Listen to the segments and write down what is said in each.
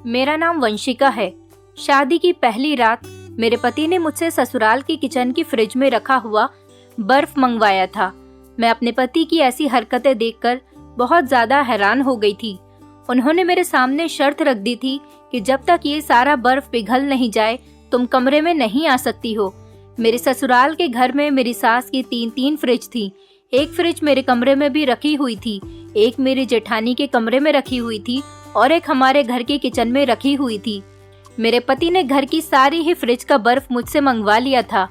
मेरा नाम वंशिका है। शादी की पहली रात मेरे पति ने मुझसे ससुराल की किचन की फ्रिज में रखा हुआ बर्फ मंगवाया था। मैं अपने पति की ऐसी हरकतें देखकर बहुत ज्यादा हैरान हो गई थी। उन्होंने मेरे सामने शर्त रख दी थी कि जब तक ये सारा बर्फ पिघल नहीं जाए तुम कमरे में नहीं आ सकती हो। मेरे ससुराल के घर में मेरी सास की 3 फ्रिज थी। एक फ्रिज मेरे कमरे में भी रखी हुई थी, एक मेरी जेठानी के कमरे में रखी हुई थी और एक हमारे घर के किचन में रखी हुई थी। मेरे पति ने घर की सारी ही फ्रिज का बर्फ मुझसे मंगवा लिया था।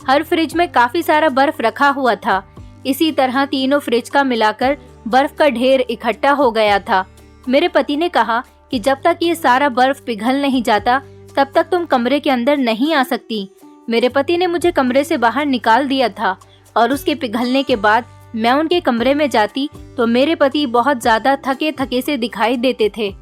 हर फ्रिज में काफी सारा बर्फ रखा हुआ था। इसी तरह तीनों फ्रिज का मिलाकर बर्फ का ढेर इकट्ठा हो गया था। मेरे पति ने कहा कि जब तक ये सारा बर्फ पिघल नहीं जाता तब तक तुम कमरे के अंदर नहीं आ सकती। मेरे पति ने मुझे कमरे से बाहर निकाल दिया था और उसके पिघलने के बाद मैं उनके कमरे में जाती तो मेरे पति बहुत ज्यादा थके थके से दिखाई देते थे।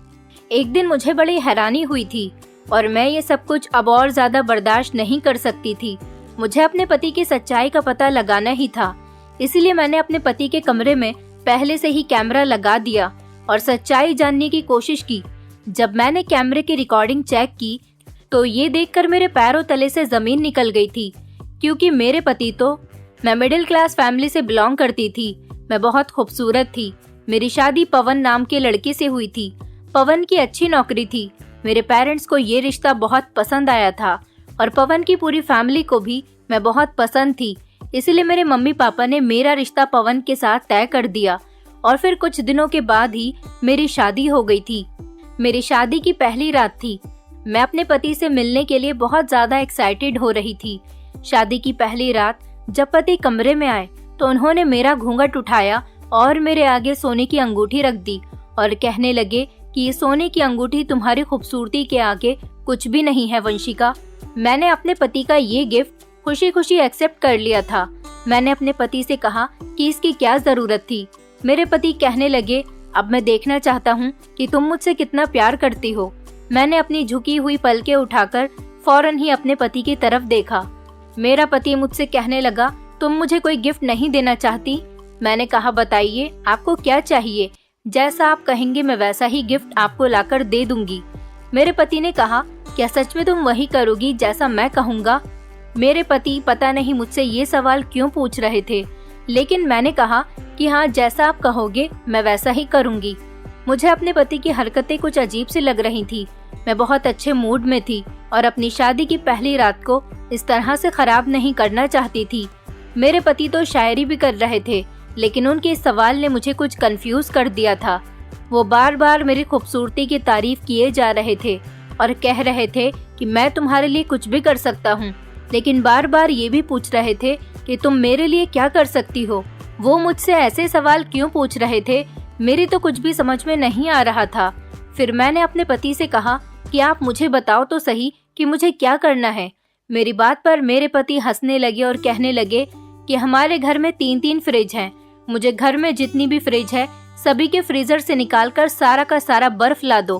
एक दिन मुझे बड़ी हैरानी हुई थी और मैं ये सब कुछ अब और ज्यादा बर्दाश्त नहीं कर सकती थी। मुझे अपने पति की सच्चाई का पता लगाना ही था, इसलिए मैंने अपने पति के कमरे में पहले से ही कैमरा लगा दिया और सच्चाई जानने की कोशिश की। जब मैंने कैमरे की रिकॉर्डिंग चेक की तो ये देखकर मेरे पैरों तले से जमीन निकल गई थी, क्योंकि मेरे पति तो मैं मिडिल क्लास फैमिली से बिलोंग करती थी। मैं बहुत खूबसूरत थी। मेरी शादी पवन नाम के लड़के से हुई थी। पवन की अच्छी नौकरी थी। मेरे पेरेंट्स को ये रिश्ता बहुत पसंद आया था और पवन की पूरी फैमिली को भी मैं बहुत पसंद थी। इसलिए मेरे मम्मी पापा ने मेरा रिश्ता पवन के साथ तय कर दिया और फिर कुछ दिनों के बाद ही मेरी शादी हो गई थी। मेरी शादी की पहली रात थी। मैं अपने पति से मिलने के लिए बहुत ज्यादा एक्साइटेड हो रही थी। शादी की पहली रात जब पति कमरे में आए तो उन्होंने मेरा घूंघट उठाया और मेरे आगे सोने की अंगूठी रख दी और कहने लगे कि ये सोने की अंगूठी तुम्हारी खूबसूरती के आगे कुछ भी नहीं है वंशिका। मैंने अपने पति का ये गिफ्ट खुशी खुशी एक्सेप्ट कर लिया था। मैंने अपने पति से कहा कि इसकी क्या जरूरत थी। मेरे पति कहने लगे, अब मैं देखना चाहता हूँ कि तुम मुझसे कितना प्यार करती हो। मैंने अपनी झुकी हुई पलकें उठाकर फौरन ही अपने पति की तरफ देखा। मेरा पति मुझसे कहने लगा, तुम मुझे कोई गिफ्ट नहीं देना चाहती? मैंने कहा, बताइए आपको क्या चाहिए, जैसा आप कहेंगे मैं वैसा ही गिफ्ट आपको लाकर दे दूंगी। मेरे पति ने कहा, क्या सच में तुम वही करोगी जैसा मैं कहूँगा? मेरे पति पता नहीं मुझसे ये सवाल क्यों पूछ रहे थे, लेकिन मैंने कहा कि हाँ, जैसा आप कहोगे मैं वैसा ही करूँगी। मुझे अपने पति की हरकतें कुछ अजीब सी लग रही थी। मैं बहुत अच्छे मूड में थी और अपनी शादी की पहली रात को इस तरह से खराब नहीं करना चाहती थी। मेरे पति तो शायरी भी कर रहे थे, लेकिन उनके इस सवाल ने मुझे कुछ कंफ्यूज कर दिया था। वो बार बार मेरी खूबसूरती की तारीफ किए जा रहे थे और कह रहे थे कि मैं तुम्हारे लिए कुछ भी कर सकता हूँ, लेकिन बार बार ये भी पूछ रहे थे कि तुम मेरे लिए क्या कर सकती हो। वो मुझसे ऐसे सवाल क्यों पूछ रहे थे, मेरी तो कुछ भी समझ में नहीं आ रहा था। फिर मैंने अपने पति से कहा कि आप मुझे बताओ तो सही कि मुझे क्या करना है। मेरी बात पर मेरे पति हंसने लगे और कहने लगे कि हमारे घर में 3 फ्रिज हैं। मुझे घर में जितनी भी फ्रिज है सभी के फ्रीजर से निकालकर सारा का सारा बर्फ ला दो।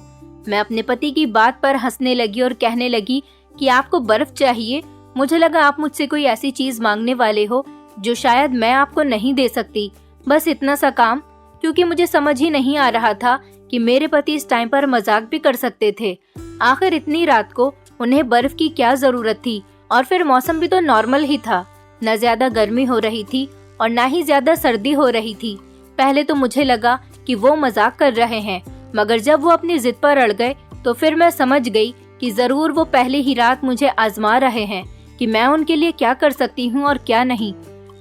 मैं अपने पति की बात पर हंसने लगी और कहने लगी कि आपको बर्फ चाहिए? मुझे लगा आप मुझसे कोई ऐसी चीज मांगने वाले हो जो शायद मैं आपको नहीं दे सकती। बस इतना सा काम, क्योंकि मुझे समझ ही नहीं आ रहा था कि मेरे पति इस टाइम पर मजाक भी कर सकते थे। आखिर इतनी रात को उन्हें बर्फ की क्या जरूरत थी? और फिर मौसम भी तो नॉर्मल ही था। न ज्यादा गर्मी हो रही थी और न ही ज्यादा सर्दी हो रही थी। पहले तो मुझे लगा कि वो मजाक कर रहे हैं, मगर जब वो अपनी जिद पर अड़ गए तो फिर मैं समझ गई कि जरूर वो पहली ही रात मुझे आजमा रहे हैं कि मैं उनके लिए क्या कर सकती हूँ और क्या नहीं।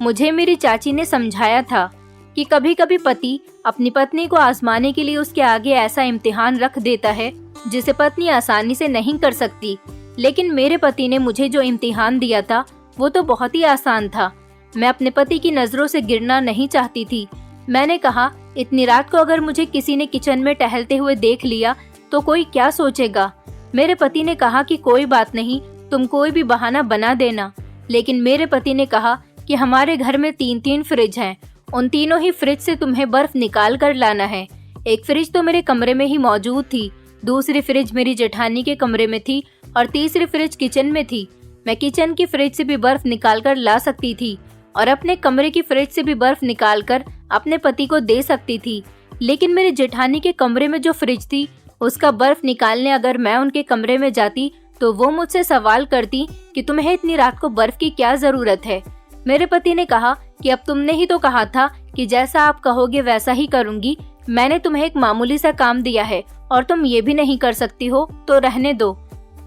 मुझे मेरी चाची ने समझाया था कि कभी कभी पति अपनी पत्नी को आजमाने के लिए उसके आगे ऐसा इम्तिहान रख देता है जिसे पत्नी आसानी से नहीं कर सकती। लेकिन मेरे पति ने मुझे जो इम्तिहान दिया था वो तो बहुत ही आसान था। मैं अपने पति की नजरों से गिरना नहीं चाहती थी। मैंने कहा, इतनी रात को अगर मुझे किसी ने किचन में टहलते हुए देख लिया तो कोई क्या सोचेगा? मेरे पति ने कहा कि कोई बात नहीं, तुम कोई भी बहाना बना देना। लेकिन मेरे पति ने कहा कि हमारे घर में 3 फ्रिज हैं, उन तीनों ही फ्रिज से तुम्हें बर्फ निकाल कर लाना है। एक फ्रिज तो मेरे कमरे में ही मौजूद थी, दूसरी फ्रिज मेरी जेठानी के कमरे में थी और तीसरी फ्रिज किचन में थी। मैं किचन की फ्रिज से भी बर्फ निकाल कर ला सकती थी और अपने कमरे की फ्रिज से भी बर्फ निकालकर अपने पति को दे सकती थी। लेकिन मेरे जेठानी के कमरे में जो फ्रिज थी उसका बर्फ निकालने अगर मैं उनके कमरे में जाती तो वो मुझसे सवाल करती कि तुम्हें इतनी रात को बर्फ की क्या जरूरत है। मेरे पति ने कहा कि अब तुमने ही तो कहा था कि जैसा आप कहोगे वैसा ही करूंगी। मैंने तुम्हें एक मामूली सा काम दिया है और तुम ये भी नहीं कर सकती हो तो रहने दो।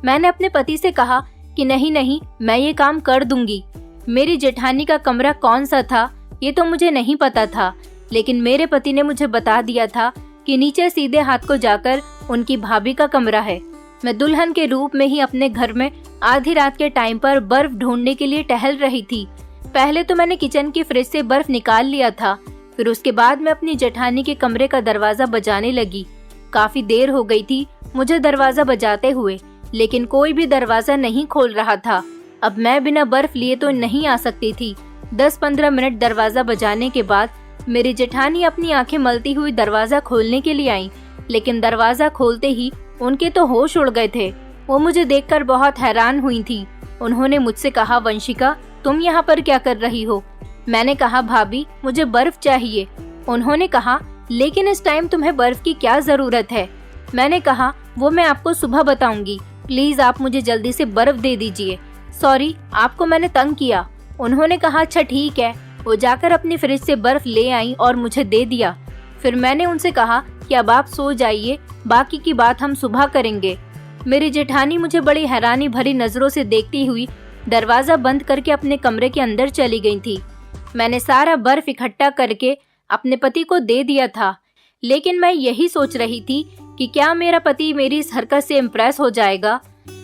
मैंने अपने पति से कहा कि नहीं नहीं, मैं ये काम कर दूंगी। मेरी जेठानी का कमरा कौन सा था ये तो मुझे नहीं पता था, लेकिन मेरे पति ने मुझे बता दिया था कि नीचे सीधे हाथ को जाकर उनकी भाभी का कमरा है। मैं दुल्हन के रूप में ही अपने घर में आधी रात के टाइम पर बर्फ ढूंढने के लिए टहल रही थी। पहले तो मैंने किचन की फ्रिज से बर्फ निकाल लिया था, फिर उसके बाद मैं अपनी जेठानी के कमरे का दरवाजा बजाने लगी। काफी देर हो गई थी मुझे दरवाजा बजाते हुए, लेकिन कोई भी दरवाजा नहीं खोल रहा था। अब मैं बिना बर्फ लिए तो नहीं आ सकती थी। 10-15 मिनट दरवाजा बजाने के बाद मेरी जेठानी अपनी आंखें मलती हुई दरवाजा खोलने के लिए आई, लेकिन दरवाजा खोलते ही उनके तो होश उड़ गए थे। वो मुझे देखकर बहुत हैरान हुई थी। उन्होंने मुझसे कहा, वंशिका तुम यहाँ पर क्या कर रही हो? मैंने कहा, भाभी मुझे बर्फ चाहिए। उन्होंने कहा, लेकिन इस टाइम तुम्हें बर्फ की क्या जरूरत है? मैंने कहा, वो मैं आपको सुबह बताऊंगी, प्लीज आप मुझे जल्दी से बर्फ दे दीजिए। सॉरी, आपको मैंने तंग किया। उन्होंने कहा, अच्छा ठीक है। वो जाकर अपनी फ्रिज से बर्फ ले आई और मुझे दे दिया। फिर मैंने उनसे कहा कि अब आप सो जाइए, बाकी की बात हम सुबह करेंगे। मेरी जेठानी मुझे बड़ी हैरानी भरी नजरों से देखती हुई दरवाजा बंद करके अपने कमरे के अंदर चली गई थी। मैंने सारा बर्फ इकट्ठा करके अपने पति को दे दिया था, लेकिन मैं यही सोच रही थी कि क्या मेरा पति मेरी इस हरकत से इम्प्रेस हो जाएगा।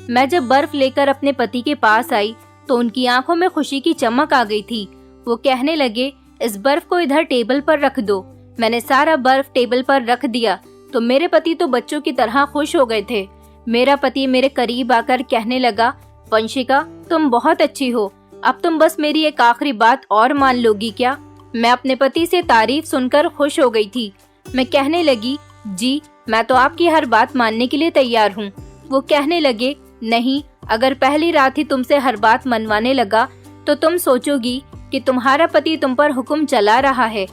मैं जब बर्फ लेकर अपने पति के पास आई तो उनकी आंखों में खुशी की चमक आ गई थी। वो कहने लगे, इस बर्फ को इधर टेबल पर रख दो। मैंने सारा बर्फ टेबल पर रख दिया तो मेरे पति तो बच्चों की तरह खुश हो गए थे। मेरा पति मेरे करीब आकर कहने लगा, वंशिका तुम बहुत अच्छी हो, अब तुम बस मेरी एक आखिरी बात और मान लोगी क्या? मैं अपने पति से तारीफ सुनकर खुश हो गई थी। मैं कहने लगी, जी मैं तो आपकी हर बात मानने के लिए तैयार हूँ। वो कहने लगे, नहीं, अगर पहली रात ही तुमसे हर बात मनवाने लगा तो तुम सोचोगी कि तुम्हारा पति तुम पर हुक्म चला रहा है।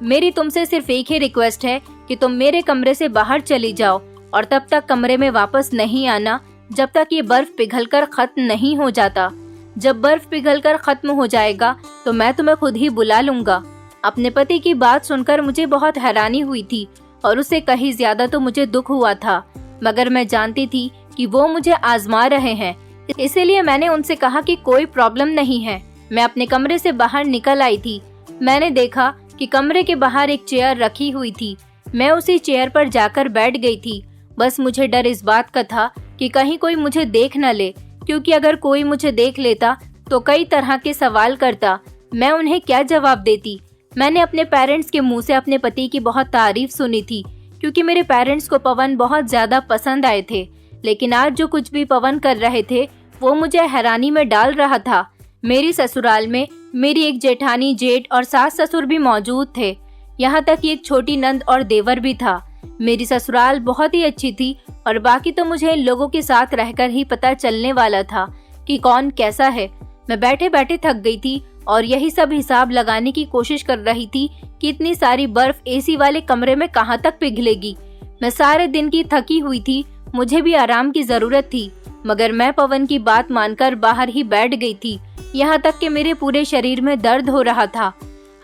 मेरी तुमसे सिर्फ एक ही रिक्वेस्ट है कि तुम मेरे कमरे से बाहर चली जाओ और तब तक कमरे में वापस नहीं आना जब तक ये बर्फ पिघलकर खत्म नहीं हो जाता। जब बर्फ पिघलकर खत्म हो जाएगा तो मैं तुम्हें खुद ही बुला लूंगा। अपने पति की बात सुनकर मुझे बहुत हैरानी हुई थी और उससे कहीं ज्यादा तो मुझे दुख हुआ था, मगर मैं जानती थी कि वो मुझे आजमा रहे हैं। इसीलिए मैंने उनसे कहा कि कोई प्रॉब्लम नहीं है। मैं अपने कमरे से बाहर निकल आई थी। मैंने देखा कि कमरे के बाहर एक चेयर रखी हुई थी। मैं उसी चेयर पर जाकर बैठ गई थी। बस मुझे डर इस बात का था कि कहीं कोई मुझे देख न ले, क्योंकि अगर कोई मुझे देख लेता तो कई तरह के सवाल करता। मैं उन्हें क्या जवाब देती? मैंने अपने पेरेंट्स के मुंह से अपने पति की बहुत तारीफ सुनी थी, क्योंकि मेरे पेरेंट्स को पवन बहुत ज्यादा पसंद आए थे। लेकिन आज जो कुछ भी पवन कर रहे थे वो मुझे हैरानी में डाल रहा था। मेरी ससुराल में मेरी एक जेठानी, जेठ और सास ससुर भी मौजूद थे। यहाँ तक कि एक छोटी नंद और देवर भी था। मेरी ससुराल बहुत ही अच्छी थी और बाकी तो मुझे इन लोगों के साथ रहकर ही पता चलने वाला था कि कौन कैसा है। मैं बैठे बैठे थक गई थी और यही सब हिसाब लगाने की कोशिश कर रही थी कि इतनी सारी बर्फ एसी वाले कमरे में कहाँ तक पिघलेगी। मैं सारे दिन की थकी हुई थी, मुझे भी आराम की जरूरत थी, मगर मैं पवन की बात मानकर बाहर ही बैठ गई थी। यहाँ तक कि मेरे पूरे शरीर में दर्द हो रहा था।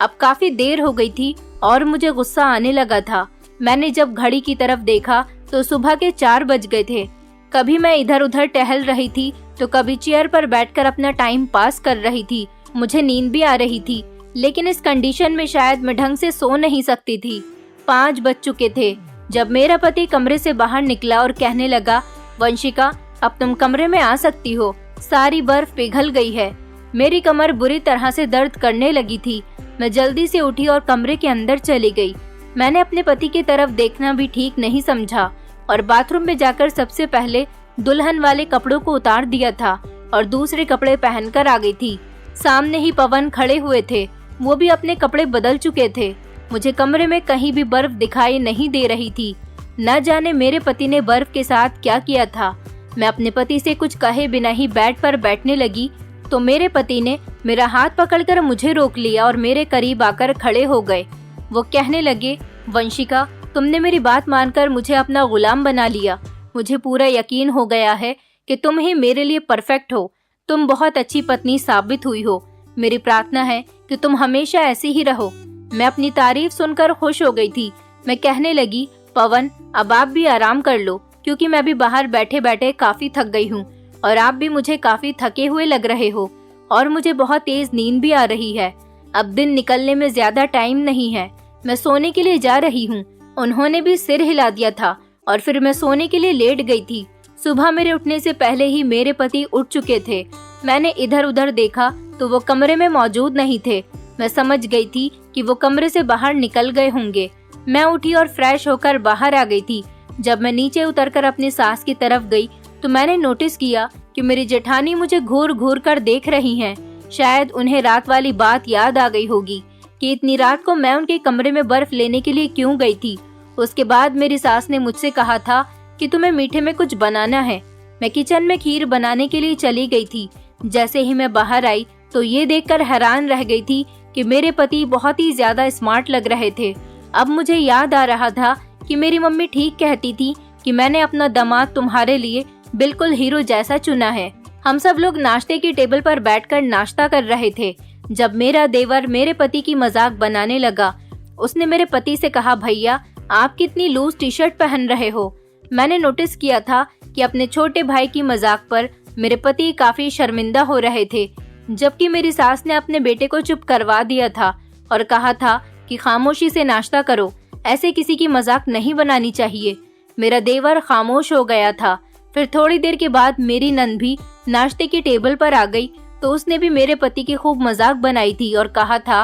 अब काफी देर हो गई थी और मुझे गुस्सा आने लगा था। मैंने जब घड़ी की तरफ देखा तो सुबह के 4 बज गए थे। कभी मैं इधर उधर टहल रही थी तो कभी चेयर पर बैठकर अपना टाइम पास कर रही थी। मुझे नींद भी आ रही थी, लेकिन इस कंडीशन में शायद मैं ढंग से सो नहीं सकती थी। 5 बज चुके थे जब मेरा पति कमरे से बाहर निकला और कहने लगा, वंशिका अब तुम कमरे में आ सकती हो, सारी बर्फ पिघल गई है। मेरी कमर बुरी तरह से दर्द करने लगी थी। मैं जल्दी से उठी और कमरे के अंदर चली गई। मैंने अपने पति की तरफ देखना भी ठीक नहीं समझा और बाथरूम में जाकर सबसे पहले दुल्हन वाले कपड़ों को उतार दिया था और दूसरे कपड़े पहनकर आ गई थी। सामने ही पवन खड़े हुए थे, वो भी अपने कपड़े बदल चुके थे। मुझे कमरे में कहीं भी बर्फ दिखाई नहीं दे रही थी। न जाने मेरे पति ने बर्फ के साथ क्या किया था। मैं अपने पति से कुछ कहे बिना ही बेड पर बैठने लगी तो मेरे पति ने मेरा हाथ पकड़कर मुझे रोक लिया और मेरे करीब आकर खड़े हो गए। वो कहने लगे, वंशिका तुमने मेरी बात मानकर मुझे अपना गुलाम बना लिया। मुझे पूरा यकीन हो गया है कि तुम ही मेरे लिए परफेक्ट हो। तुम बहुत अच्छी पत्नी साबित हुई हो। मेरी प्रार्थना है कि तुम हमेशा ऐसी ही रहो। मैं अपनी तारीफ सुनकर खुश हो गई थी। मैं कहने लगी, पवन, अब आप भी आराम कर लो, क्योंकि मैं भी बाहर बैठे बैठे काफी थक गई हूँ और आप भी मुझे काफी थके हुए लग रहे हो और मुझे बहुत तेज नींद भी आ रही है। अब दिन निकलने में ज्यादा टाइम नहीं है। मैं सोने के लिए जा रही हूँ। उन्होंने भी सिर हिला दिया था और फिर मैं सोने के लिए लेट गई थी। सुबह मेरे उठने से पहले ही मेरे पति उठ चुके थे। मैंने इधर उधर देखा तो वो कमरे में मौजूद नहीं थे। मैं समझ गई थी कि वो कमरे से बाहर निकल गए होंगे। मैं उठी और फ्रेश होकर बाहर आ गई थी। जब मैं नीचे उतरकर अपनी सास की तरफ गई तो मैंने नोटिस किया कि मेरी जेठानी मुझे घूर घूर कर देख रही हैं। शायद उन्हें रात वाली बात याद आ गई होगी कि इतनी रात को मैं उनके कमरे में बर्फ लेने के लिए क्यों गई थी। उसके बाद मेरी सास ने मुझसे कहा था कि तुम्हें मीठे में कुछ बनाना है। मैं किचन में खीर बनाने के लिए चली गई थी। जैसे ही मैं बाहर आई तो ये देखकर हैरान रह गई थी कि मेरे पति बहुत ही ज्यादा स्मार्ट लग रहे थे। अब मुझे याद आ रहा था कि मेरी मम्मी ठीक कहती थी कि मैंने अपना दामाद तुम्हारे लिए बिल्कुल हीरो जैसा चुना है। हम सब लोग नाश्ते की टेबल पर बैठकर नाश्ता कर रहे थे जब मेरा देवर मेरे पति की मजाक बनाने लगा। उसने मेरे पति से कहा, भैया आप कितनी लूज टी शर्ट पहन रहे हो। मैंने नोटिस किया था कि अपने छोटे भाई की मजाक पर मेरे पति काफी शर्मिंदा हो रहे थे, जबकि मेरी सास ने अपने बेटे को चुप करवा दिया था और कहा था कि खामोशी से नाश्ता करो, ऐसे किसी की मजाक नहीं बनानी चाहिए। मेरा देवर खामोश हो गया था। फिर थोड़ी देर के बाद मेरी नंद भी नाश्ते की टेबल पर आ गई तो उसने भी मेरे पति की खूब मजाक बनाई थी और कहा था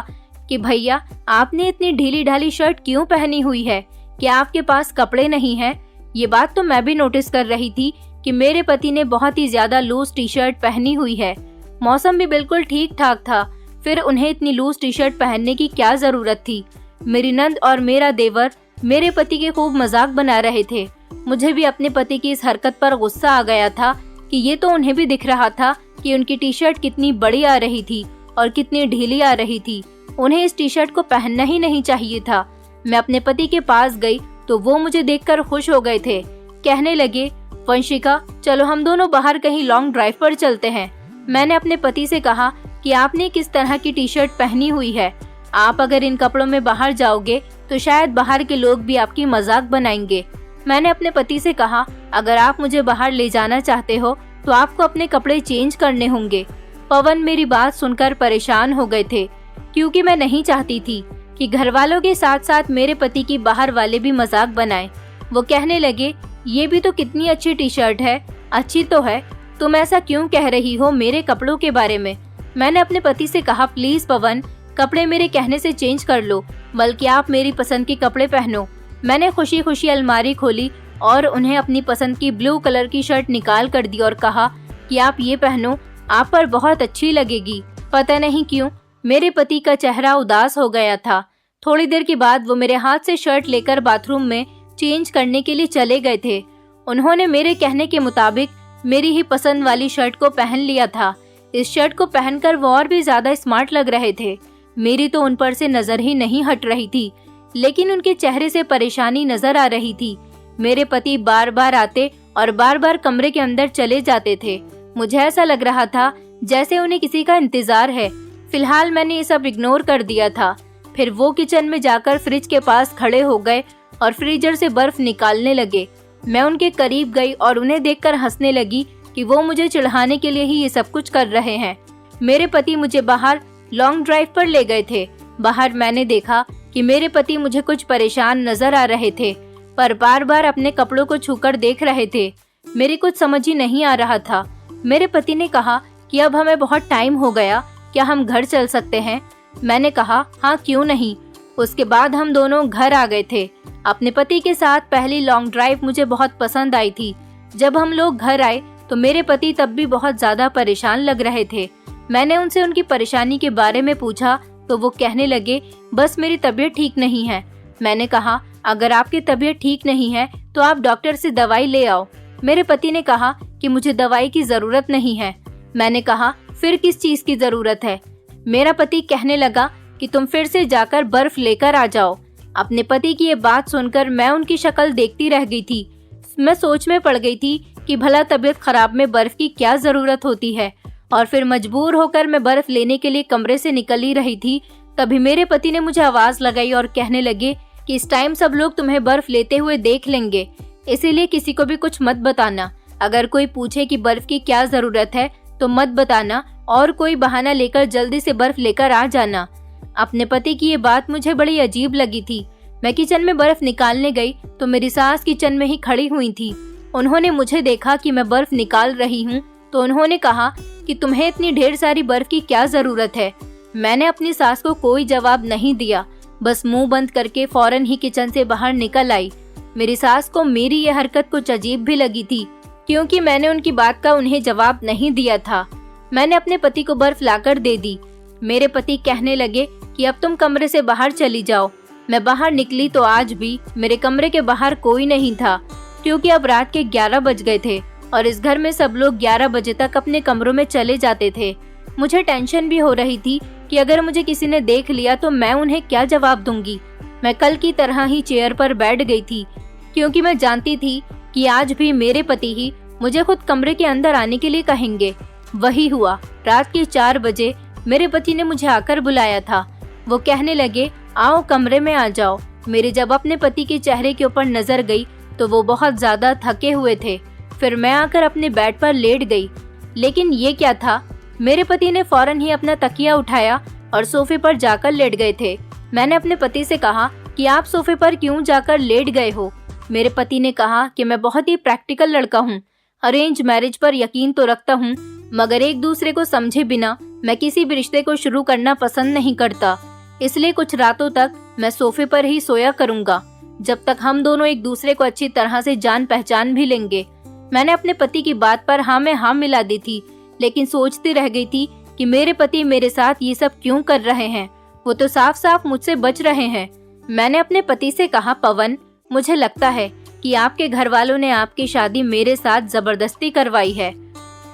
कि भैया आपने इतनी ढीली ढाली शर्ट क्यों पहनी हुई है, क्या आपके पास कपड़े नहीं हैं? ये बात तो मैं भी नोटिस कर रही थी कि मेरे पति ने बहुत ही ज्यादा लूज टी शर्ट पहनी हुई है। मौसम भी बिल्कुल ठीक ठाक था, फिर उन्हें इतनी लूज टी शर्ट पहनने की क्या जरूरत थी। मेरी नंद और मेरा देवर मेरे पति के खूब मजाक बना रहे थे। मुझे भी अपने पति की इस हरकत पर गुस्सा आ गया था कि ये तो उन्हें भी दिख रहा था कि उनकी टी शर्ट कितनी बड़ी आ रही थी और कितनी ढीली आ रही थी। उन्हें इस टी शर्ट को पहनना ही नहीं चाहिए था। मैं अपने पति के पास गई तो वो मुझे देखकर खुश हो गए थे। कहने लगे, वंशिका चलो हम दोनों बाहर कहीं लॉन्ग ड्राइव पर चलते हैं। मैंने अपने पति से कहा कि आपने किस तरह की टी शर्ट पहनी हुई है। आप अगर इन कपड़ों में बाहर जाओगे तो शायद बाहर के लोग भी आपकी मजाक बनाएंगे। मैंने अपने पति से कहा, अगर आप मुझे बाहर ले जाना चाहते हो तो आपको अपने कपड़े चेंज करने होंगे। पवन मेरी बात सुनकर परेशान हो गए थे, क्योंकि मैं नहीं चाहती थी कि घर वालों के साथ साथ मेरे पति की बाहर वाले भी मजाक बनाएं। वो कहने लगे, ये भी तो कितनी अच्छी टी शर्ट है। अच्छी तो है, तुम ऐसा क्यों कह रही हो मेरे कपड़ों के बारे में? मैंने अपने पति से कहा, प्लीज पवन, कपड़े मेरे कहने से चेंज कर लो, बल्कि आप मेरी पसंद के कपड़े पहनो। मैंने खुशी खुशी अलमारी खोली और उन्हें अपनी पसंद की ब्लू कलर की शर्ट निकाल कर दी और कहा कि आप ये पहनो, आप पर बहुत अच्छी लगेगी। पता नहीं क्यों मेरे पति का चेहरा उदास हो गया था। थोड़ी देर के बाद वो मेरे हाथ से शर्ट लेकर बाथरूम में चेंज करने के लिए चले गए थे। उन्होंने मेरे कहने के मुताबिक मेरी ही पसंद वाली शर्ट को पहन लिया था। इस शर्ट को पहनकर वो और भी ज्यादा स्मार्ट लग रहे थे। मेरी तो उन पर से नजर ही नहीं हट रही थी, लेकिन उनके चेहरे से परेशानी नजर आ रही थी। मेरे पति बार बार आते और बार बार कमरे के अंदर चले जाते थे। मुझे ऐसा लग रहा था जैसे उन्हें किसी का इंतजार है। फिलहाल मैंने ये सब इग्नोर कर दिया था। फिर वो किचन में जाकर फ्रिज के पास खड़े हो गए और फ्रीजर से बर्फ निकालने लगे। मैं उनके करीब गई और उन्हें देखकर हंसने लगी कि वो मुझे चिढ़ाने के लिए ही ये सब कुछ कर रहे हैं। मेरे पति मुझे बाहर लॉन्ग ड्राइव पर ले गए थे। बाहर मैंने देखा कि मेरे पति मुझे कुछ परेशान नजर आ रहे थे, पर बार बार अपने कपड़ों को छूकर देख रहे थे। मेरी कुछ समझ ही नहीं आ रहा था। मेरे पति ने कहा कि अब हमें बहुत टाइम हो गया, क्या हम घर चल सकते हैं? मैंने कहा, हाँ क्यों नहीं। उसके बाद हम दोनों घर आ गए थे। अपने पति के साथ पहली लॉन्ग ड्राइव मुझे बहुत पसंद आई थी। जब हम लोग घर आए तो मेरे पति तब भी बहुत ज्यादा परेशान लग रहे थे। मैंने उनसे उनकी परेशानी के बारे में पूछा तो वो कहने लगे, बस मेरी तबीयत ठीक नहीं है। मैंने कहा, अगर आपकी तबीयत ठीक नहीं है तो आप डॉक्टर से दवाई ले आओ। मेरे पति ने कहा कि मुझे दवाई की जरूरत नहीं है। मैंने कहा, फिर किस चीज की जरूरत है? मेरा पति कहने लगा कि तुम फिर से जाकर बर्फ लेकर आ जाओ। अपने पति की ये बात सुनकर मैं उनकी शक्ल देखती रह गई थी। मैं सोच में पड़ गई थी कि भला तबीयत खराब में बर्फ की क्या जरूरत होती है। और फिर मजबूर होकर मैं बर्फ लेने के लिए कमरे से निकल ही रही थी, तभी मेरे पति ने मुझे आवाज लगाई और कहने लगे कि इस टाइम सब लोग तुम्हें बर्फ लेते हुए देख लेंगे, इसीलिए किसी को भी कुछ मत बताना। अगर कोई पूछे कि बर्फ की क्या जरूरत है तो मत बताना और कोई बहाना लेकर जल्दी से बर्फ लेकर आ जाना। अपने पति की ये बात मुझे बड़ी अजीब लगी थी। मैं किचन में बर्फ निकालने गई तो मेरी सास किचन में ही खड़ी हुई थी। उन्होंने मुझे देखा कि मैं बर्फ निकाल रही हूँ तो उन्होंने कहा कि तुम्हें इतनी ढेर सारी बर्फ की क्या जरूरत है। मैंने अपनी सास को कोई जवाब नहीं दिया, बस मुंह बंद करके फौरन ही किचन से बाहर निकल आई। मेरी सास को मेरी ये हरकत कुछ अजीब भी लगी थी, क्योंकि मैंने उनकी बात का उन्हें जवाब नहीं दिया था। मैंने अपने पति को बर्फ लाकर दे दी। मेरे पति कहने लगे कि अब तुम कमरे से बाहर चली जाओ। मैं बाहर निकली तो आज भी मेरे कमरे के बाहर कोई नहीं था, क्योंकि अब रात के 11 बज गए थे और इस घर में सब लोग 11 बजे तक अपने कमरों में चले जाते थे। मुझे टेंशन भी हो रही थी कि अगर मुझे किसी ने देख लिया तो मैं उन्हें क्या जवाब दूंगी। मैं कल की तरह ही चेयर पर बैठ गई थी, क्योंकि मैं जानती थी कि आज भी मेरे पति ही मुझे खुद कमरे के अंदर आने के लिए कहेंगे। वही हुआ। रात के 4 बजे मेरे पति ने मुझे आकर बुलाया था। वो कहने लगे, आओ कमरे में आ जाओ। मेरी जब अपने पति के चेहरे के ऊपर नजर गई तो वो बहुत ज्यादा थके हुए थे। फिर मैं आकर अपने बेड पर लेट गई। लेकिन ये क्या था, मेरे पति ने फौरन ही अपना तकिया उठाया और सोफे पर जाकर लेट गए थे। मैंने अपने पति से कहा कि आप सोफे पर क्यों जाकर लेट गए हो। मेरे पति ने कहा कि मैं बहुत ही प्रैक्टिकल लड़का हूँ, अरेंज मैरिज पर यकीन तो रखता हूँ, मगर एक दूसरे को समझे बिना मैं किसी भी रिश्ते को शुरू करना पसंद नहीं करता। इसलिए कुछ रातों तक मैं सोफे पर ही सोया करूंगा, जब तक हम दोनों एक दूसरे को अच्छी तरह से जान पहचान भी लेंगे। मैंने अपने पति की बात पर हाँ में हाँ मिला दी थी, लेकिन सोचती रह गई थी कि मेरे पति मेरे साथ ये सब क्यों कर रहे हैं। वो तो साफ साफ मुझसे बच रहे हैं। मैंने अपने पति से कहा, पवन, मुझे लगता है कि आपके घर वालों ने आपकी शादी मेरे साथ जबरदस्ती करवाई है।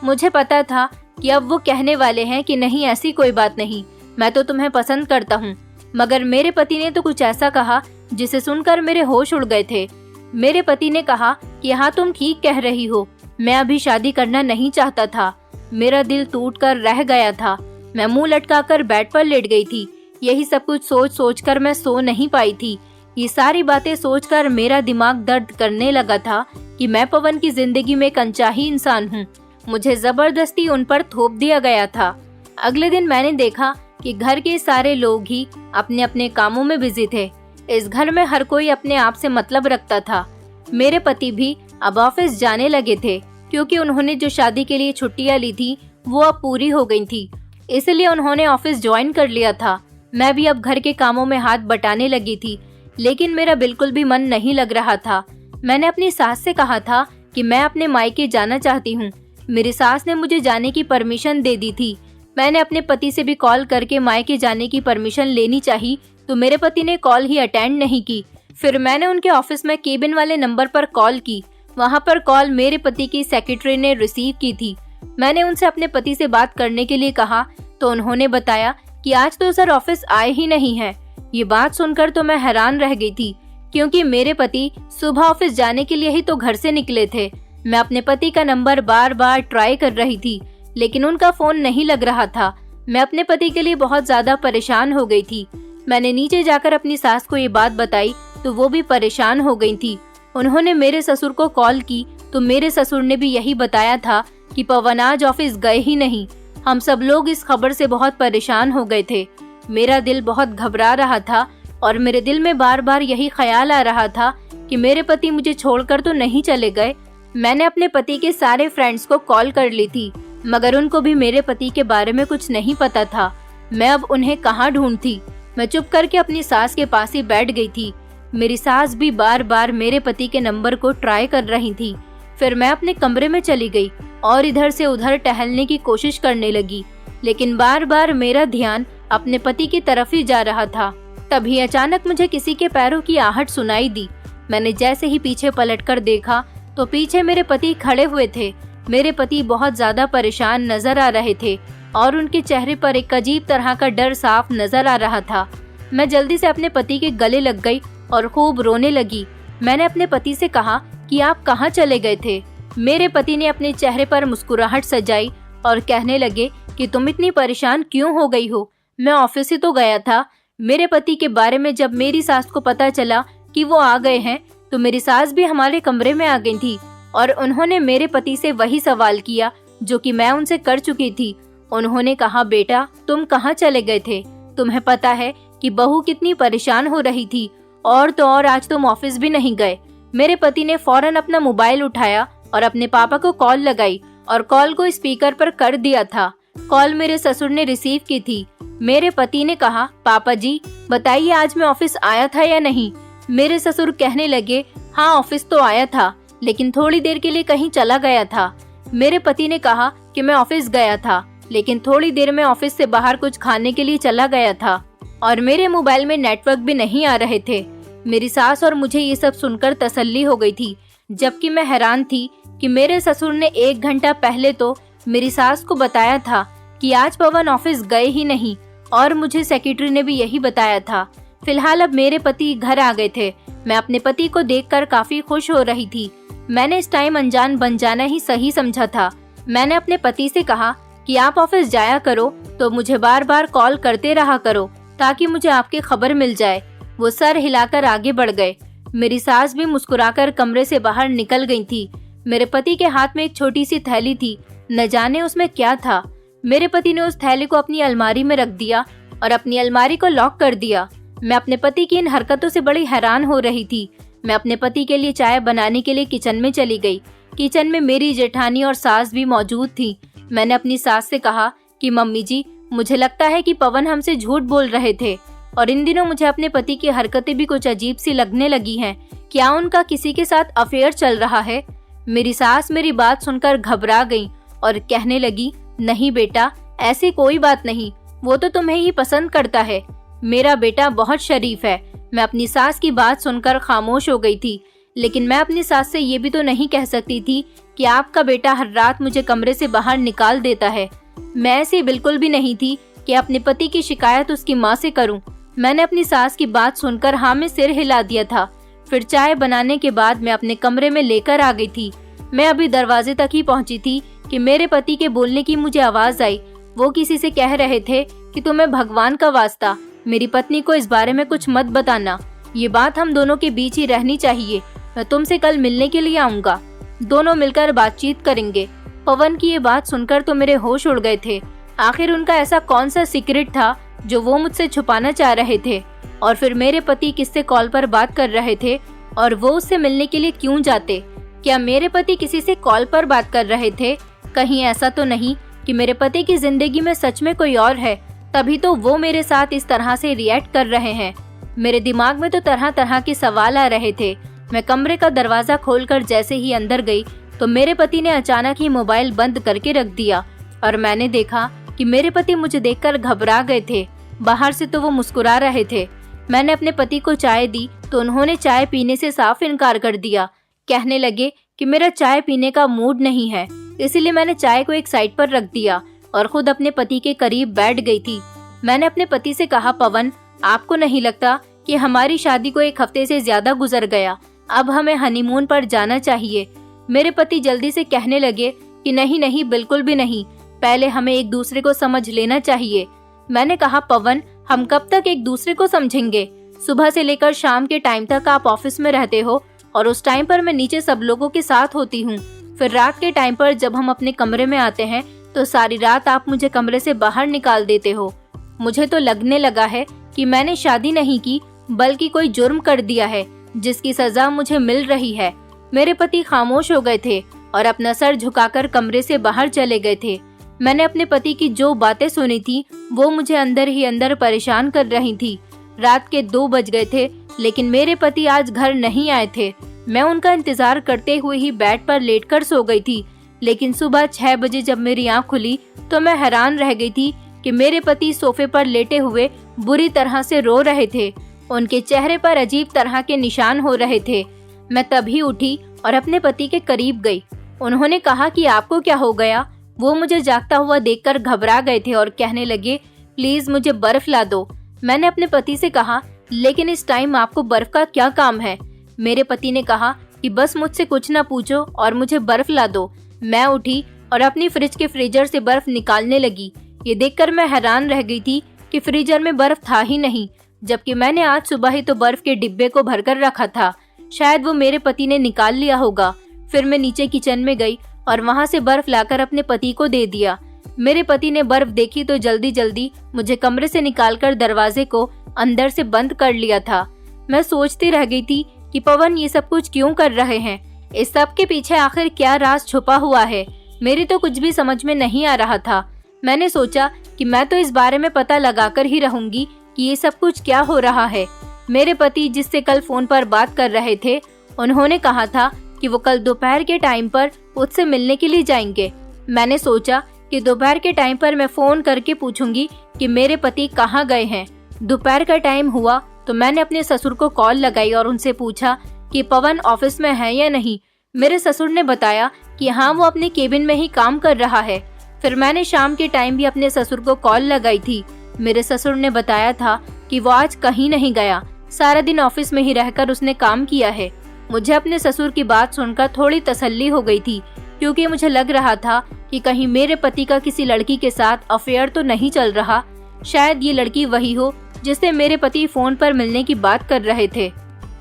मुझे पता था कि अब वो कहने वाले हैं कि नहीं, ऐसी कोई बात नहीं, मैं तो तुम्हें पसंद करता हूँ। मगर मेरे पति ने तो कुछ ऐसा कहा जिसे सुनकर मेरे होश उड़ गए थे। मेरे पति ने कहा कि हाँ, तुम ठीक कह रही हो, मैं अभी शादी करना नहीं चाहता था। मेरा दिल टूटकर रह गया था। मैं मुंह लटकाकर बेड पर लेट गई थी। यही सब कुछ सोच सोच कर मैं सो नहीं पाई थी। ये सारी बातें सोचकर मेरा दिमाग दर्द करने लगा था कि मैं पवन की जिंदगी में एक अनचाही इंसान हूँ। मुझे जबरदस्ती उन पर थोप दिया गया था। अगले दिन मैंने देखा कि घर के सारे लोग ही अपने अपने कामों में बिजी थे। इस घर में हर कोई अपने आप से मतलब रखता था। मेरे पति भी अब ऑफिस जाने लगे थे, क्योंकि उन्होंने जो शादी के लिए छुट्टियां ली थी वो अब पूरी हो गई थी, इसलिए उन्होंने ऑफिस ज्वाइन कर लिया था। मैं भी अब घर के कामों में हाथ बटाने लगी थी, लेकिन मेरा बिल्कुल भी मन नहीं लग रहा था। मैंने अपनी सास से कहा था कि मैं अपने मायके जाना चाहती हूँ। मेरी सास ने मुझे जाने की परमिशन दे दी थी। मैंने अपने पति से भी कॉल करके मायके जाने की परमिशन लेनी चाहिए, तो मेरे पति ने कॉल ही अटेंड नहीं की। फिर मैंने उनके ऑफिस में केबिन वाले नंबर पर कॉल की। वहाँ पर कॉल मेरे पति की सेक्रेटरी ने रिसीव की थी। मैंने उनसे अपने पति से बात करने के लिए कहा तो उन्होंने बताया कि आज तो सर ऑफिस आए ही नहीं हैं। ये बात सुनकर तो मैं हैरान रह गई थी, क्योंकि मेरे पति सुबह ऑफिस जाने के लिए ही तो घर से निकले थे। मैं अपने पति का नंबर बार बार ट्राई कर रही थी, लेकिन उनका फोन नहीं लग रहा था। मैं अपने पति के लिए बहुत ज्यादा परेशान हो गई थी। मैंने नीचे जाकर अपनी सास को ये बात बताई तो वो भी परेशान हो गई थी। उन्होंने मेरे ससुर को कॉल की तो मेरे ससुर ने भी यही बताया था कि पवन आज ऑफिस गए ही नहीं। हम सब लोग इस खबर से बहुत परेशान हो गए थे। मेरा दिल बहुत घबरा रहा था और मेरे दिल में बार बार यही ख्याल आ रहा था कि मेरे पति मुझे छोड़कर तो नहीं चले गए। मैंने अपने पति के सारे फ्रेंड्स को कॉल कर ली थी, मगर उनको भी मेरे पति के बारे में कुछ नहीं पता था। मैं अब उन्हें कहाँ ढूंढती। मैं चुप करके अपनी सास के पास ही बैठ गई थी। मेरी सास भी बार बार मेरे पति के नंबर को ट्राई कर रही थी। फिर मैं अपने कमरे में चली गई और इधर से उधर टहलने की कोशिश करने लगी, लेकिन बार बार मेरा ध्यान अपने पति की तरफ ही जा रहा था। तभी अचानक मुझे किसी के पैरों की आहट सुनाई दी। मैंने जैसे ही पीछे पलटकर देखा तो पीछे मेरे पति खड़े हुए थे। मेरे पति बहुत ज्यादा परेशान नजर आ रहे थे और उनके चेहरे पर एक अजीब तरह का डर साफ नजर आ रहा था। मैं जल्दी से अपने पति के गले लग गई और खूब रोने लगी। मैंने अपने पति से कहा कि आप कहाँ चले गए थे। मेरे पति ने अपने चेहरे पर मुस्कुराहट सजाई और कहने लगे कि तुम इतनी परेशान क्यों हो गई हो, मैं ऑफिस ही तो गया था। मेरे पति के बारे में जब मेरी सास को पता चला कि वो आ गए हैं तो मेरी सास भी हमारे कमरे में आ गई थी और उन्होंने मेरे पति से वही सवाल किया जो कि मैं उनसे कर चुकी थी। उन्होंने कहा, बेटा तुम कहाँ चले गए थे? तुम्हें पता है कि बहू कितनी परेशान हो रही थी, और तो और आज तुम ऑफिस भी नहीं गए। मेरे पति ने फौरन अपना मोबाइल उठाया और अपने पापा को कॉल लगाई और कॉल को स्पीकर पर कर दिया था। कॉल मेरे ससुर ने रिसीव की थी। मेरे पति ने कहा, पापा जी बताइए आज मैं ऑफिस आया था या नहीं? मेरे ससुर कहने लगे, हाँ ऑफिस तो आया था, लेकिन थोड़ी देर के लिए कहीं चला गया था। मेरे पति ने कहा कि मैं ऑफिस गया था, लेकिन थोड़ी देर में ऑफिस से बाहर कुछ खाने के लिए चला गया था और मेरे मोबाइल में नेटवर्क भी नहीं आ रहे थे। मेरी सास और मुझे ये सब सुनकर तसल्ली हो गई थी, जबकि मैं हैरान थी कि मेरे ससुर ने 1 घंटा पहले तो मेरी सास को बताया था कि आज पवन ऑफिस गए ही नहीं, और मुझे सेक्रेटरी ने भी यही बताया था। फिलहाल अब मेरे पति घर आ गए थे। मैं अपने पति को देखकर काफी खुश हो रही थी। मैंने इस टाइम अनजान बन जाना ही सही समझा था। मैंने अपने पति से कहा कि आप ऑफिस जाया करो तो मुझे बार बार कॉल करते रहा करो ताकि मुझे आपकी खबर मिल जाए। वो सर हिलाकर आगे बढ़ गए। मेरी सास भी मुस्कुराकर कमरे से बाहर निकल गई थी। मेरे पति के हाथ में एक छोटी सी थैली थी, न जाने उसमें क्या था। मेरे पति ने उस थैली को अपनी अलमारी में रख दिया और अपनी अलमारी को लॉक कर दिया। मैं अपने पति की इन हरकतों से बड़ी हैरान हो रही थी। मैं अपने पति के लिए चाय बनाने के लिए किचन में चली गई। किचन में मेरी जेठानी और सास भी मौजूद थी। मैंने अपनी सास से कहा कि मम्मी जी मुझे लगता है कि पवन हमसे झूठ बोल रहे थे और इन दिनों मुझे अपने पति की हरकतें भी कुछ अजीब सी लगने लगी हैं। क्या उनका किसी के साथ अफेयर चल रहा है? मेरी सास मेरी बात सुनकर घबरा गई और कहने लगी, नहीं बेटा ऐसी कोई बात नहीं, वो तो तुम्हें ही पसंद करता है। मेरा बेटा बहुत शरीफ है। मैं अपनी सास की बात सुनकर खामोश हो गई थी, लेकिन मैं अपनी सास से ये भी तो नहीं कह सकती थी कि आपका बेटा हर रात मुझे कमरे से बाहर निकाल देता है। मैं ऐसी बिल्कुल भी नहीं थी कि अपने पति की शिकायत उसकी माँ से करूं। मैंने अपनी सास की बात सुनकर हाँ में सिर हिला दिया था। फिर चाय बनाने के बाद मैं अपने कमरे में लेकर आ गई थी। मैं अभी दरवाजे तक ही पहुंची थी कि मेरे पति के बोलने की मुझे आवाज आई। वो किसी से कह रहे थे कि तुम्हें भगवान का वास्ता मेरी पत्नी को इस बारे में कुछ मत बताना, ये बात हम दोनों के बीच ही रहनी चाहिए। मैं तुमसे कल मिलने के लिए आऊंगा, दोनों मिलकर बातचीत करेंगे। पवन की ये बात सुनकर तो मेरे होश उड़ गए थे। आखिर उनका ऐसा कौन सा सीक्रेट था जो वो मुझसे छुपाना चाह रहे थे? और फिर मेरे पति किससे कॉल पर बात कर रहे थे और वो उससे मिलने के लिए क्यों जाते? क्या मेरे पति किसी से कॉल पर बात कर रहे थे? कहीं ऐसा तो नहीं कि मेरे पति की जिंदगी में सच में कोई और है, तभी तो वो मेरे साथ इस तरह से रिएक्ट कर रहे हैं। मेरे दिमाग में तो तरह तरह के सवाल आ रहे थे। मैं कमरे का दरवाजा खोलकर जैसे ही अंदर गई तो मेरे पति ने अचानक ही मोबाइल बंद करके रख दिया और मैंने देखा कि मेरे पति मुझे देखकर घबरा गए थे। बाहर से तो वो मुस्कुरा रहे थे। मैंने अपने पति को चाय दी तो उन्होंने चाय पीने से साफ इनकार कर दिया। कहने लगे कि मेरा चाय पीने का मूड नहीं है, इसीलिए मैंने चाय को एक साइड पर रख दिया और खुद अपने पति के करीब बैठ गई थी। मैंने अपने पति से कहा, पवन आपको नहीं लगता कि हमारी शादी को 1 हफ्ते से ज्यादा गुजर गया, अब हमें हनीमून पर जाना चाहिए? मेरे पति जल्दी से कहने लगे कि नहीं नहीं बिल्कुल भी नहीं, पहले हमें एक दूसरे को समझ लेना चाहिए। मैंने कहा, पवन हम कब तक एक दूसरे को समझेंगे? सुबह से लेकर शाम के टाइम तक आप ऑफिस में रहते हो और उस टाइम पर मैं नीचे सब लोगों के साथ होती हूँ। फिर रात के टाइम पर जब हम अपने कमरे में आते हैं तो सारी रात आप मुझे कमरे से बाहर निकाल देते हो। मुझे तो लगने लगा है कि मैंने शादी नहीं की बल्कि कोई जुर्म कर दिया है जिसकी सजा मुझे मिल रही है। मेरे पति खामोश हो गए थे और अपना सर झुकाकर कमरे से बाहर चले गए थे। मैंने अपने पति की जो बातें सुनी थी वो मुझे अंदर ही अंदर परेशान कर रही थी। रात के 2 बज गए थे लेकिन मेरे पति आज घर नहीं आए थे। मैं उनका इंतजार करते हुए ही बेड पर लेटकर सो गई थी, लेकिन सुबह 6 बजे जब मेरी आंख खुली तो मैं हैरान रह गई थी कि मेरे पति सोफे पर लेटे हुए बुरी तरह से रो रहे थे। उनके चेहरे पर अजीब तरह के निशान हो रहे थे। मैं तभी उठी और अपने पति के करीब गई। उन्होंने कहा कि आपको क्या हो गया? वो मुझे जागता हुआ देखकर घबरा गए थे और कहने लगे, प्लीज मुझे बर्फ ला दो। मैंने अपने पति से कहा, लेकिन इस टाइम आपको बर्फ का क्या काम है? मेरे पति ने कहा कि बस मुझसे कुछ ना पूछो और मुझे बर्फ ला दो। मैं उठी और अपनी फ्रिज के फ्रीजर से बर्फ निकालने लगी। ये देखकर मैं हैरान रह गई थी कि फ्रीजर में बर्फ था ही नहीं, जबकि मैंने आज सुबह ही तो बर्फ के डिब्बे को भरकर रखा था। शायद वो मेरे पति ने निकाल लिया होगा। फिर मैं नीचे किचन में गई और वहाँ से बर्फ लाकर अपने पति को दे दिया। मेरे पति ने बर्फ देखी तो जल्दी जल्दी मुझे कमरे से निकालकर दरवाजे को अंदर से बंद कर लिया था। मैं सोचती रह गई थी कि पवन ये सब कुछ क्यों कर रहे हैं? इस सब के पीछे आखिर क्या राज छुपा हुआ है? मेरी तो कुछ भी समझ में नहीं आ रहा था। मैंने सोचा कि मैं तो इस बारे में पता लगाकर ही रहूंगी कि ये सब कुछ क्या हो रहा है। मेरे पति जिससे कल फोन पर बात कर रहे थे, उन्होंने कहा था कि वो कल दोपहर के टाइम पर उससे मिलने के लिए जाएंगे। मैंने सोचा कि दोपहर के टाइम पर मैं फोन करके पूछूंगी कि मेरे पति कहाँ गए हैं। दोपहर का टाइम हुआ तो मैंने अपने ससुर को कॉल लगाई और उनसे पूछा कि पवन ऑफिस में है या नहीं। मेरे ससुर ने बताया कि हाँ, वो अपने केबिन में ही काम कर रहा है। फिर मैंने शाम के टाइम भी अपने ससुर को कॉल लगाई थी। मेरे ससुर ने बताया था कि वो आज कहीं नहीं गया, सारा दिन ऑफिस में ही रहकर उसने काम किया है। मुझे अपने ससुर की बात सुनकर थोड़ी तसल्ली हो गई थी, क्योंकि मुझे लग रहा था कि कहीं मेरे पति का किसी लड़की के साथ अफेयर तो नहीं चल रहा। शायद ये लड़की वही हो जिससे मेरे पति फोन पर मिलने की बात कर रहे थे।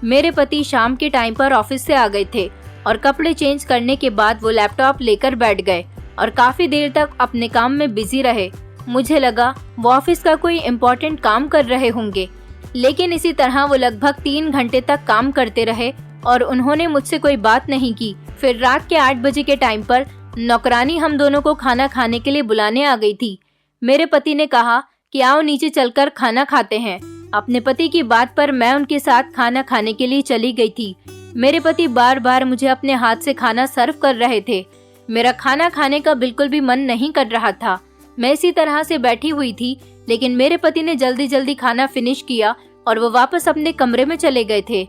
मेरे पति शाम के टाइम पर ऑफिस से आ गए थे और कपड़े चेंज करने के बाद वो लैपटॉप लेकर बैठ गए और काफी देर तक अपने काम में बिजी रहे। मुझे लगा वो ऑफिस का कोई इम्पोर्टेंट काम कर रहे होंगे, लेकिन इसी तरह वो लगभग 3 घंटे तक काम करते रहे और उन्होंने मुझसे कोई बात नहीं की। फिर रात के 8 बजे के टाइम पर नौकरानी हम दोनों को खाना खाने के लिए बुलाने आ गई थी। मेरे पति ने कहा कि आओ नीचे चलकर खाना खाते हैं। अपने पति की बात पर मैं उनके साथ खाना खाने के लिए चली गई थी। मेरे पति बार बार मुझे अपने हाथ से खाना सर्व कर रहे थे। मेरा खाना खाने का बिल्कुल भी मन नहीं कर रहा था। मैं इसी तरह से बैठी हुई थी, लेकिन मेरे पति ने जल्दी जल्दी खाना फिनिश किया और वो वापस अपने कमरे में चले गए थे।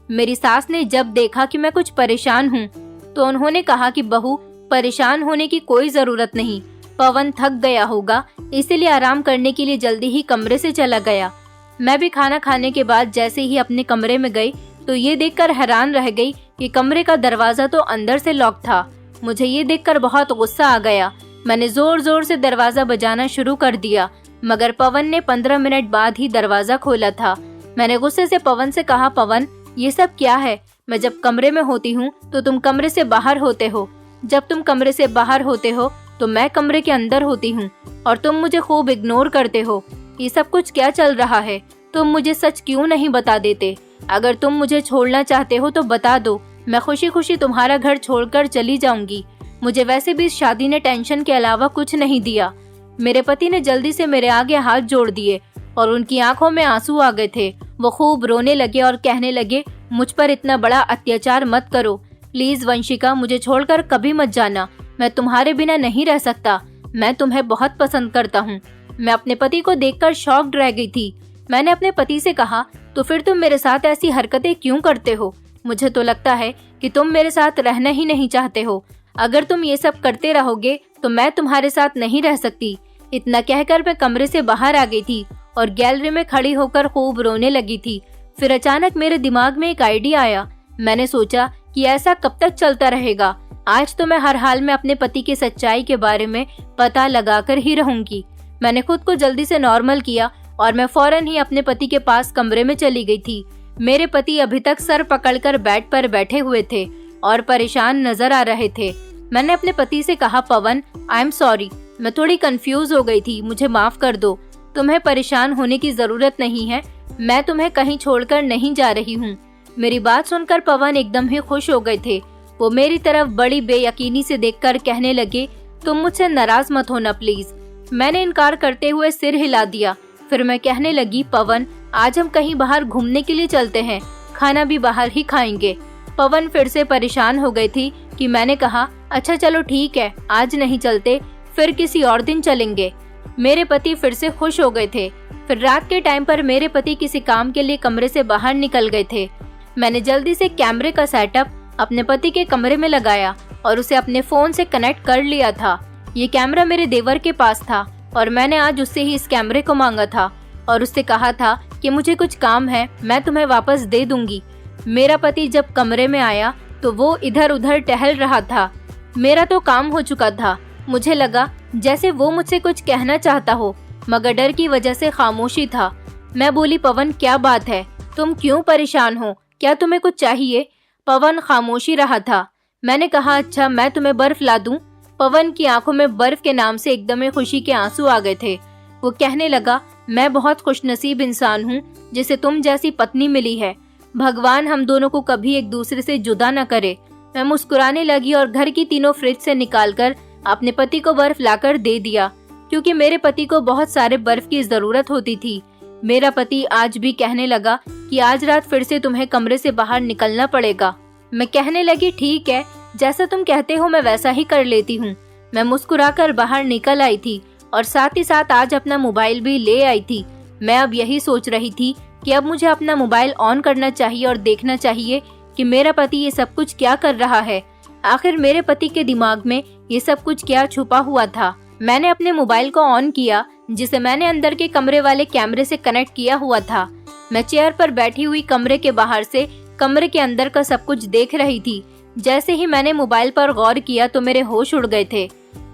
मेरी सास ने जब देखा कि मैं कुछ परेशान हूँ, तो उन्होंने कहा कि बहू, परेशान होने की कोई जरूरत नहीं। पवन थक गया होगा, इसीलिए आराम करने के लिए जल्दी ही कमरे से चला गया। मैं भी खाना खाने के बाद जैसे ही अपने कमरे में गई तो ये देखकर हैरान रह गई कि कमरे का दरवाजा तो अंदर से लॉक था। मुझे ये देखकर बहुत गुस्सा आ गया। मैंने जोर जोर से दरवाजा बजाना शुरू कर दिया, मगर पवन ने 15 मिनट बाद ही दरवाजा खोला था। मैंने गुस्से से पवन से कहा, पवन ये सब क्या है? मैं जब कमरे में होती हूँ तो तुम कमरे से बाहर होते हो, जब तुम कमरे से बाहर होते हो तो मैं कमरे के अंदर होती हूँ और तुम मुझे खूब इग्नोर करते हो। ये सब कुछ क्या चल रहा है? तुम मुझे सच क्यों नहीं बता देते? अगर तुम मुझे छोड़ना चाहते हो तो बता दो, मैं खुशी खुशी तुम्हारा घर छोड़कर चली जाऊंगी। मुझे वैसे भी इस शादी ने टेंशन के अलावा कुछ नहीं दिया। मेरे पति ने जल्दी से मेरे आगे हाथ जोड़ दिए और उनकी आंखों में आंसू आ गए थे। वो खूब रोने लगे और कहने लगे, मुझ पर इतना बड़ा अत्याचार मत करो। प्लीज वंशिका, मुझे छोड़कर कभी मत जाना। मैं तुम्हारे बिना नहीं रह सकता। मैं तुम्हें बहुत पसंद करता हूँ। मैं अपने पति को देखकर शॉक्ड रह गई थी। मैंने अपने पति से कहा, तो फिर तुम मेरे साथ ऐसी हरकतें क्यों करते हो? मुझे तो लगता है कि तुम मेरे साथ रहना ही नहीं चाहते हो। अगर तुम ये सब करते रहोगे तो मैं तुम्हारे साथ नहीं रह सकती। इतना कहकर मैं कमरे से बाहर आ गई थी और गैलरी में खड़ी होकर खूब रोने लगी थी। फिर अचानक मेरे दिमाग में एक आइडिया आया। मैंने सोचा कि ऐसा कब तक चलता रहेगा? आज तो मैं हर हाल में अपने पति की सच्चाई के बारे में पता लगाकर ही रहूंगी। मैंने खुद को जल्दी से नॉर्मल किया और मैं फौरन ही अपने पति के पास कमरे में चली गई थी। मेरे पति अभी तक सर पकड़कर बेड पर बैठे हुए थे और परेशान नजर आ रहे थे। मैंने अपने पति से कहा, पवन आई एम सॉरी, मैं थोड़ी कंफ्यूज हो गई थी, मुझे माफ कर दो। तुम्हें परेशान होने की जरूरत नहीं है, मैं तुम्हें कहीं छोड़कर नहीं जा रही हूँ। मेरी बात सुनकर पवन एकदम ही खुश हो गए थे। वो मेरी तरफ बड़ी बेयकीनी से देखकर कहने लगे, तुम मुझसे नाराज मत होना प्लीज। मैंने इनकार करते हुए सिर हिला दिया। फिर मैं कहने लगी, पवन आज हम कहीं बाहर घूमने के लिए चलते हैं, खाना भी बाहर ही खाएंगे। पवन फिर से परेशान हो गई थी कि मैंने कहा, अच्छा चलो ठीक है, आज नहीं चलते, फिर किसी और दिन चलेंगे। मेरे पति फिर से खुश हो गए थे। फिर रात के टाइम पर मेरे पति किसी काम के लिए कमरे से बाहर निकल गए थे। मैंने जल्दी से कैमरे का सेटअप अपने पति के कमरे में लगाया और उसे अपने फोन से कनेक्ट कर लिया था। ये कैमरा मेरे देवर के पास था और मैंने आज उससे ही इस कैमरे को मांगा था और उससे कहा था कि मुझे कुछ काम है, मैं तुम्हें वापस दे दूंगी। मेरा पति जब कमरे में आया तो वो इधर उधर टहल रहा था। मेरा तो काम हो चुका था। मुझे लगा जैसे वो मुझसे कुछ कहना चाहता हो, मगर डर की वजह से खामोशी था। मैं बोली, पवन क्या बात है, तुम क्यों परेशान हो, क्या तुम्हें कुछ चाहिए? पवन खामोशी रहा था। मैंने कहा, अच्छा मैं तुम्हें बर्फ ला दूं। पवन की आंखों में बर्फ के नाम से एकदम खुशी के आंसू आ गए थे। वो कहने लगा, मैं बहुत खुशनसीब इंसान हूँ जिसे तुम जैसी पत्नी मिली है। भगवान हम दोनों को कभी एक दूसरे से जुदा न करे। मैं मुस्कुराने लगी और घर की तीनों फ्रिज से निकालकर अपने पति को बर्फ लाकर दे दिया, क्योंकि मेरे पति को बहुत सारे बर्फ की जरूरत होती थी। मेरा पति आज भी कहने लगा कि आज रात फिर से तुम्हें कमरे से बाहर निकलना पड़ेगा। मैं कहने लगी, ठीक है, जैसा तुम कहते हो मैं वैसा ही कर लेती हूँ। मैं मुस्कुराकर बाहर निकल आई थी और साथ ही साथ आज अपना मोबाइल भी ले आई थी। मैं अब यही सोच रही थी कि अब मुझे अपना मोबाइल ऑन करना चाहिए और देखना चाहिए कि मेरा पति ये सब कुछ क्या कर रहा है। आखिर मेरे पति के दिमाग में ये सब कुछ क्या छुपा हुआ था। मैंने अपने मोबाइल को ऑन किया, जिसे मैंने अंदर के कमरे वाले कैमरे से कनेक्ट किया हुआ था। मैं चेयर पर बैठी हुई कमरे के बाहर से कमरे के अंदर का सब कुछ देख रही थी। जैसे ही मैंने मोबाइल पर गौर किया तो मेरे होश उड़ गए थे,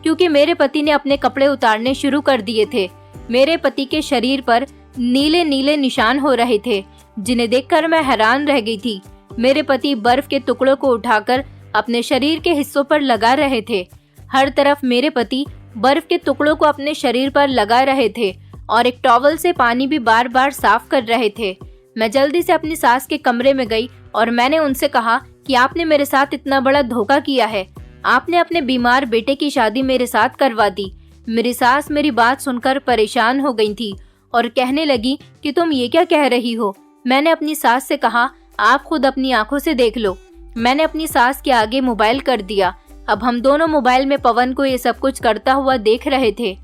क्योंकि मेरे पति ने अपने कपड़े उतारने शुरू कर दिए थे। मेरे पति के शरीर पर नीले नीले निशान हो रहे थे, जिन्हें देखकर मैं हैरान रह गई थी। मेरे पति बर्फ के टुकड़ों को उठाकर अपने शरीर के हिस्सों पर लगा रहे थे। हर तरफ मेरे पति बर्फ के टुकड़ों को अपने शरीर पर लगा रहे थे और एक टॉवल से पानी भी बार बार साफ कर रहे थे। मैं जल्दी से अपनी सास के कमरे में गई और मैंने उनसे कहा कि आपने मेरे साथ इतना बड़ा धोखा किया है। आपने अपने बीमार बेटे की शादी मेरे साथ करवा दी। मेरी सास मेरी बात सुनकर परेशान हो गई थी और कहने लगी कि तुम ये क्या कह रही हो। मैंने अपनी सास से कहा, आप खुद अपनी आंखों से देख लो। मैंने अपनी सास के आगे मोबाइल कर दिया। अब हम दोनों मोबाइल में पवन को ये सब कुछ करता हुआ देख रहे थे।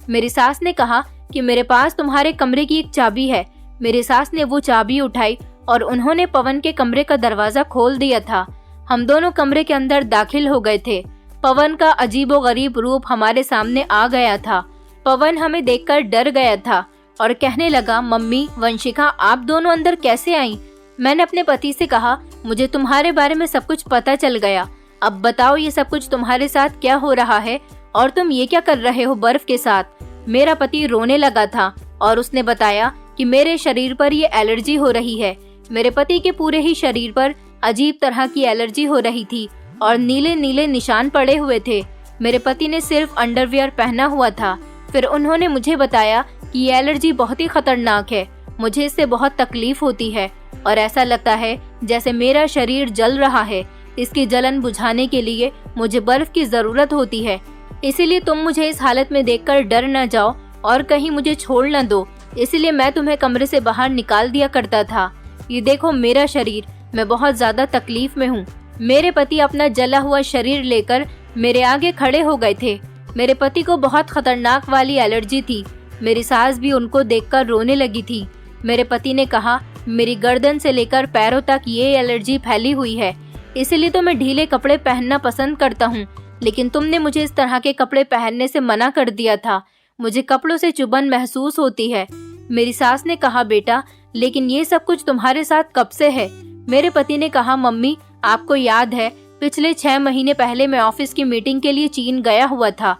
मेरी सास ने कहा कि मेरे पास तुम्हारे कमरे की एक चाबी है। मेरी सास ने वो चाबी उठाई और उन्होंने पवन के कमरे का दरवाजा खोल दिया था। हम दोनों कमरे के अंदर दाखिल हो गए थे। पवन का अजीबोगरीब रूप हमारे सामने आ गया था। पवन हमें देखकर डर गया था और कहने लगा, मम्मी, वंशिका, आप दोनों अंदर कैसे आई? मैंने अपने पति से कहा, मुझे तुम्हारे बारे में सब कुछ पता चल गया। अब बताओ ये सब कुछ तुम्हारे साथ क्या हो रहा है और तुम ये क्या कर रहे हो बर्फ के साथ? मेरा पति रोने लगा था और उसने बताया कि मेरे शरीर पर ये एलर्जी हो रही है। मेरे पति के पूरे ही शरीर पर अजीब तरह की एलर्जी हो रही थी और नीले नीले निशान पड़े हुए थे। मेरे पति ने सिर्फ अंडरवियर पहना हुआ था। फिर उन्होंने मुझे बताया कि ये एलर्जी बहुत ही खतरनाक है। मुझे इससे बहुत तकलीफ होती है और ऐसा लगता है जैसे मेरा शरीर जल रहा है। इसकी जलन बुझाने के लिए मुझे बर्फ की जरूरत होती है। इसीलिए तुम मुझे इस हालत में देखकर डर न जाओ और कहीं मुझे छोड़ न दो। इसलिए मैं तुम्हें कमरे से बाहर निकाल दिया करता था। ये देखो मेरा शरीर, मैं बहुत ज्यादा तकलीफ में हूँ। मेरे पति अपना जला हुआ शरीर लेकर मेरे आगे खड़े हो गए थे। मेरे पति को बहुत खतरनाक वाली एलर्जी थी। मेरी सास भी उनको देखकर रोने लगी थी। मेरे पति ने कहा, मेरी गर्दन से लेकर पैरों तक ये एलर्जी फैली हुई है, इसलिए तो मैं ढीले कपड़े पहनना पसंद करता हूँ, लेकिन तुमने मुझे इस तरह के कपड़े पहनने से मना कर दिया था। मुझे कपड़ों से चुभन महसूस होती है। मेरी सास ने कहा, बेटा, लेकिन ये सब कुछ तुम्हारे साथ कब से है? मेरे पति ने कहा, मम्मी, आपको याद है पिछले 6 महीने पहले मैं ऑफिस की मीटिंग के लिए चीन गया हुआ था।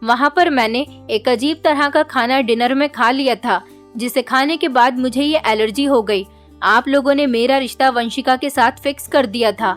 वहाँ पर मैंने एक अजीब तरह का खाना डिनर में खा लिया था, जिसे खाने के बाद मुझे ये एलर्जी हो गई। आप लोगों ने मेरा रिश्ता वंशिका के साथ फिक्स कर दिया था।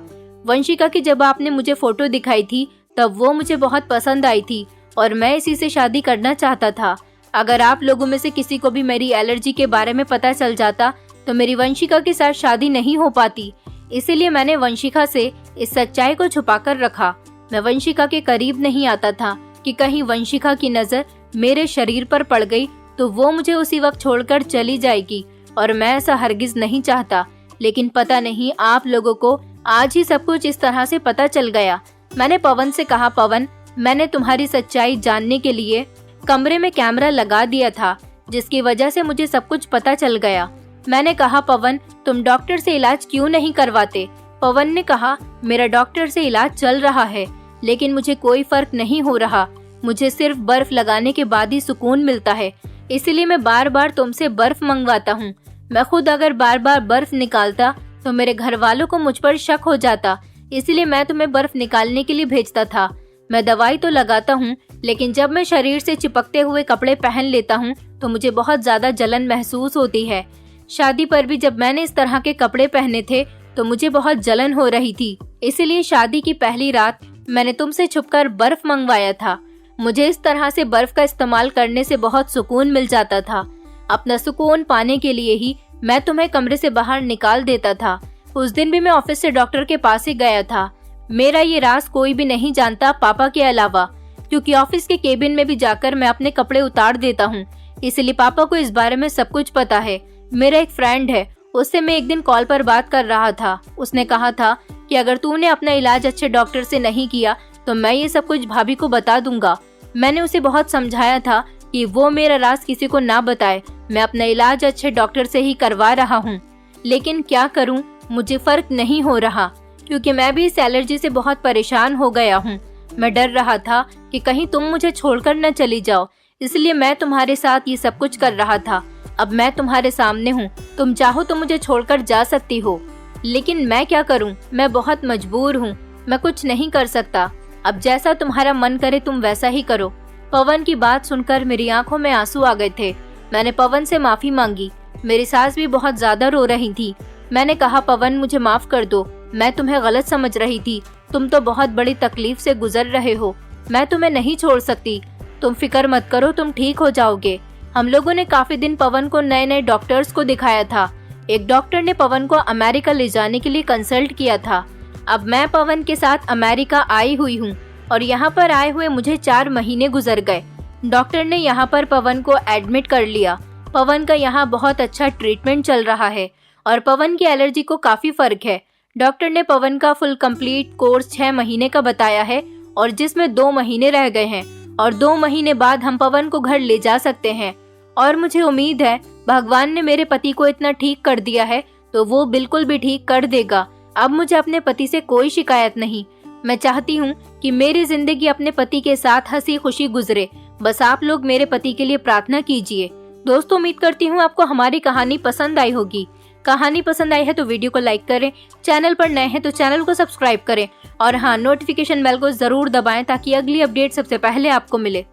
वंशिका की जब आपने मुझे फोटो दिखाई थी तब वो मुझे बहुत पसंद आई थी और मैं इसी से शादी करना चाहता था। अगर आप लोगों में से किसी को भी मेरी एलर्जी के बारे में पता चल जाता तो मेरी वंशिका के साथ शादी नहीं हो पाती। इसीलिए मैंने वंशिका से इस सच्चाई को छुपाकर रखा। मैं वंशिका के करीब नहीं आता था कि कहीं वंशिका की नजर मेरे शरीर पर पड़ गई तो वो मुझे उसी वक्त छोड़कर चली जाएगी, और मैं ऐसा हरगिज नहीं चाहता। लेकिन पता नहीं आप लोगों को आज ही सब कुछ इस तरह से पता चल गया। मैंने पवन से कहा, पवन, मैंने तुम्हारी सच्चाई जानने के लिए कमरे में कैमरा लगा दिया था, जिसकी वजह से मुझे सब कुछ पता चल गया। मैंने कहा, पवन, तुम डॉक्टर से इलाज क्यों नहीं करवाते? पवन ने कहा, मेरा डॉक्टर से इलाज चल रहा है, लेकिन मुझे कोई फर्क नहीं हो रहा। मुझे सिर्फ बर्फ लगाने के बाद ही सुकून मिलता है। इसीलिए मैं बार बार तुमसे बर्फ मंगवाता हूँ। मैं खुद अगर बार बार बर्फ निकालता तो मेरे घर वालों को मुझ पर शक हो जाता, इसलिए मैं तुम्हें बर्फ निकालने के लिए भेजता था। मैं दवाई तो लगाता हूँ, लेकिन जब मैं शरीर से चिपकते हुए कपड़े पहन लेता हूँ तो मुझे बहुत ज्यादा जलन महसूस होती है। शादी पर भी जब मैंने इस तरह के कपड़े पहने थे तो मुझे बहुत जलन हो रही थी, इसीलिए शादी की पहली रात मैंने तुमसे छुपकर बर्फ मंगवाया था। मुझे इस तरह से बर्फ का इस्तेमाल करने से बहुत सुकून मिल जाता था। अपना सुकून पाने के लिए ही मैं तुम्हें कमरे से बाहर निकाल देता था। उस दिन भी मैं ऑफिस से डॉक्टर के पास ही गया था। मेरा ये राज कोई भी नहीं जानता पापा के अलावा, क्योंकि ऑफिस के केबिन में भी जाकर मैं अपने कपड़े उतार देता हूँ, इसलिए पापा को इस बारे में सब कुछ पता है। मेरा एक फ्रेंड है, उससे मैं एक दिन कॉल पर बात कर रहा था। उसने कहा था कि अगर तूने अपना इलाज अच्छे डॉक्टर से नहीं किया तो मैं ये सब कुछ भाभी को बता दूंगा। मैंने उसे बहुत समझाया था कि वो मेरा राज किसी को ना बताए। मैं अपना इलाज अच्छे डॉक्टर से ही करवा रहा हूँ, लेकिन क्या करूँ, मुझे फर्क नहीं हो रहा, क्योंकि मैं भी इस एलर्जी से बहुत परेशान हो गया हूँ। मैं डर रहा था कि कहीं तुम मुझे छोड़कर न चली जाओ, इसलिए मैं तुम्हारे साथ ये सब कुछ कर रहा था। अब मैं तुम्हारे सामने हूँ, तुम चाहो तो मुझे छोड़कर जा सकती हो, लेकिन मैं क्या करूँ, मैं बहुत मजबूर हूँ, मैं कुछ नहीं कर सकता। अब जैसा तुम्हारा मन करे तुम वैसा ही करो। पवन की बात सुनकर मेरी आंखों में आंसू आ गए थे। मैंने पवन से माफी मांगी। मेरी सास भी बहुत ज्यादा रो रही थी। मैंने कहा, पवन मुझे माफ कर दो, मैं तुम्हें गलत समझ रही थी। तुम तो बहुत बड़ी तकलीफ से गुजर रहे हो, मैं तुम्हें नहीं छोड़ सकती। तुम फिक्र मत करो, तुम ठीक हो जाओगे। हम लोगों ने काफी दिन पवन को नए नए डॉक्टर्स को दिखाया था। एक डॉक्टर ने पवन को अमेरिका ले जाने के लिए कंसल्ट किया था। अब मैं पवन के साथ अमेरिका आई हुई हूँ और यहाँ पर आए हुए मुझे 4 महीने गुजर गए। डॉक्टर ने यहाँ पर पवन को एडमिट कर लिया। पवन का यहाँ बहुत अच्छा ट्रीटमेंट चल रहा है और पवन की एलर्जी को काफी फर्क है। डॉक्टर ने पवन का फुल कंप्लीट कोर्स 6 महीने का बताया है और जिसमें 2 महीने रह गए हैं और 2 महीने बाद हम पवन को घर ले जा सकते हैं। और मुझे उम्मीद है भगवान ने मेरे पति को इतना ठीक कर दिया है तो वो बिल्कुल भी ठीक कर देगा। अब मुझे अपने पति से कोई शिकायत नहीं। मैं चाहती हूँ कि मेरी जिंदगी अपने पति के साथ हंसी खुशी गुजरे। बस आप लोग मेरे पति के लिए प्रार्थना कीजिए। दोस्तों, उम्मीद करती हूँ आपको हमारी कहानी पसंद आई होगी। कहानी पसंद आई है तो वीडियो को लाइक करें, चैनल पर नए हैं तो चैनल को सब्सक्राइब करें और हाँ, नोटिफिकेशन बेल को जरूर दबाएं ताकि अगली अपडेट सबसे पहले आपको मिले।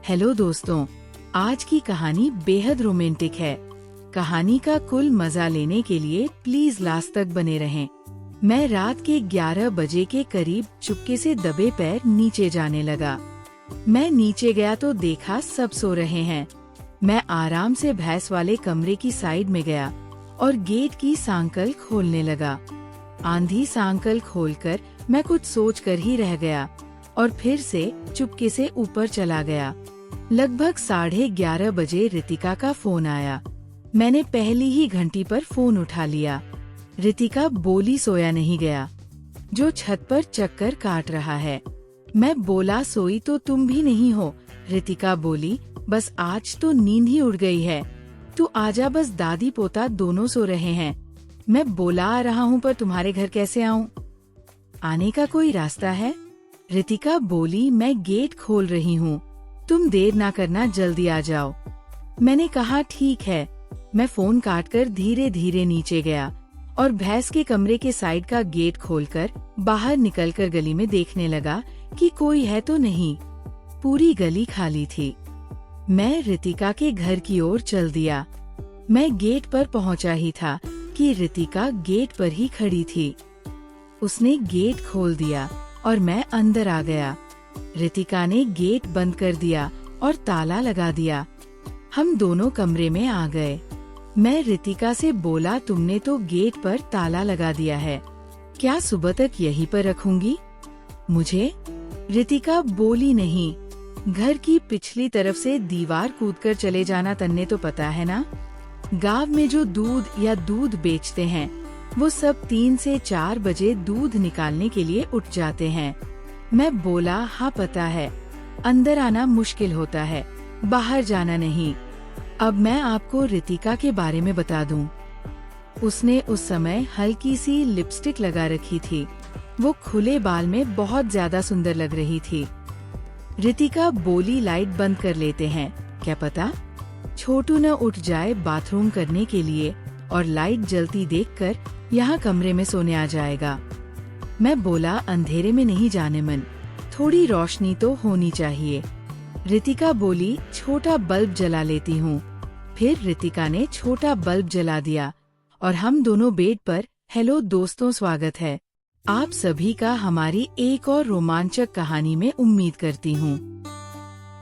हेलो दोस्तों, आज की कहानी बेहद रोमांटिक है। कहानी का कुल मजा लेने के लिए प्लीज लास्ट तक बने रहें। मैं रात के 11 बजे के करीब चुपके से दबे पैर नीचे जाने लगा। मैं नीचे गया तो देखा सब सो रहे हैं। मैं आराम से भैंस वाले कमरे की साइड में गया और गेट की सांकल खोलने लगा। आंधी सांकल खोलकर मैं कुछ सोच कर ही रह गया और फिर से चुपके से ऊपर चला गया। लगभग 11:30 बजे रितिका का फोन आया। मैंने पहली ही घंटी पर फोन उठा लिया। रितिका बोली, सोया नहीं गया, जो छत पर चक्कर काट रहा है। मैं बोला, सोई तो तुम भी नहीं हो। रितिका बोली, बस आज तो नींद ही उड़ गई है, तू आजा, बस दादी पोता दोनों सो रहे हैं। मैं बोला, आ रहा हूँ, पर तुम्हारे घर कैसे आऊँ? आने का कोई रास्ता है? रितिका बोली, मैं गेट खोल रही हूँ, तुम देर ना करना, जल्दी आ जाओ। मैंने कहा, ठीक है। मैं फोन काटकर धीरे धीरे नीचे गया और भैंस के कमरे के साइड का गेट खोलकर बाहर निकलकर गली में देखने लगा कि कोई है तो नहीं। पूरी गली खाली थी। मैं रितिका के घर की ओर चल दिया। मैं गेट पर पहुंचा ही था कि रितिका गेट पर ही खड़ी थी। उसने गेट खोल दिया और मैं अंदर आ गया। रितिका ने गेट बंद कर दिया और ताला लगा दिया। हम दोनों कमरे में आ गए। मैं रितिका से बोला, तुमने तो गेट पर ताला लगा दिया है, क्या सुबह तक यहीं पर रखूंगी मुझे? रितिका बोली, नहीं, घर की पिछली तरफ से दीवार कूदकर चले जाना तन्ने तो पता है ना। गांव में जो दूध या दूध बेचते हैं वो सब 3 से 4 बजे दूध निकालने के लिए उठ जाते हैं। मैं बोला, हाँ पता है, अंदर आना मुश्किल होता है, बाहर जाना नहीं। अब मैं आपको रितिका के बारे में बता दूं। उसने उस समय हल्की सी लिपस्टिक लगा रखी थी। वो खुले बाल में बहुत ज्यादा सुंदर लग रही थी। रितिका बोली, लाइट बंद कर लेते हैं, क्या पता छोटू न उठ जाए बाथरूम करने के लिए और लाइट जलती देखकर यहाँ कमरे में सोने आ जाएगा। मैं बोला, अंधेरे में नहीं जाने मन, थोड़ी रोशनी तो होनी चाहिए। रितिका बोली, छोटा बल्ब जला लेती हूँ। फिर रितिका ने छोटा बल्ब जला दिया और हम दोनों बेड पर। हेलो दोस्तों, स्वागत है आप सभी का हमारी एक और रोमांचक कहानी में। उम्मीद करती हूँ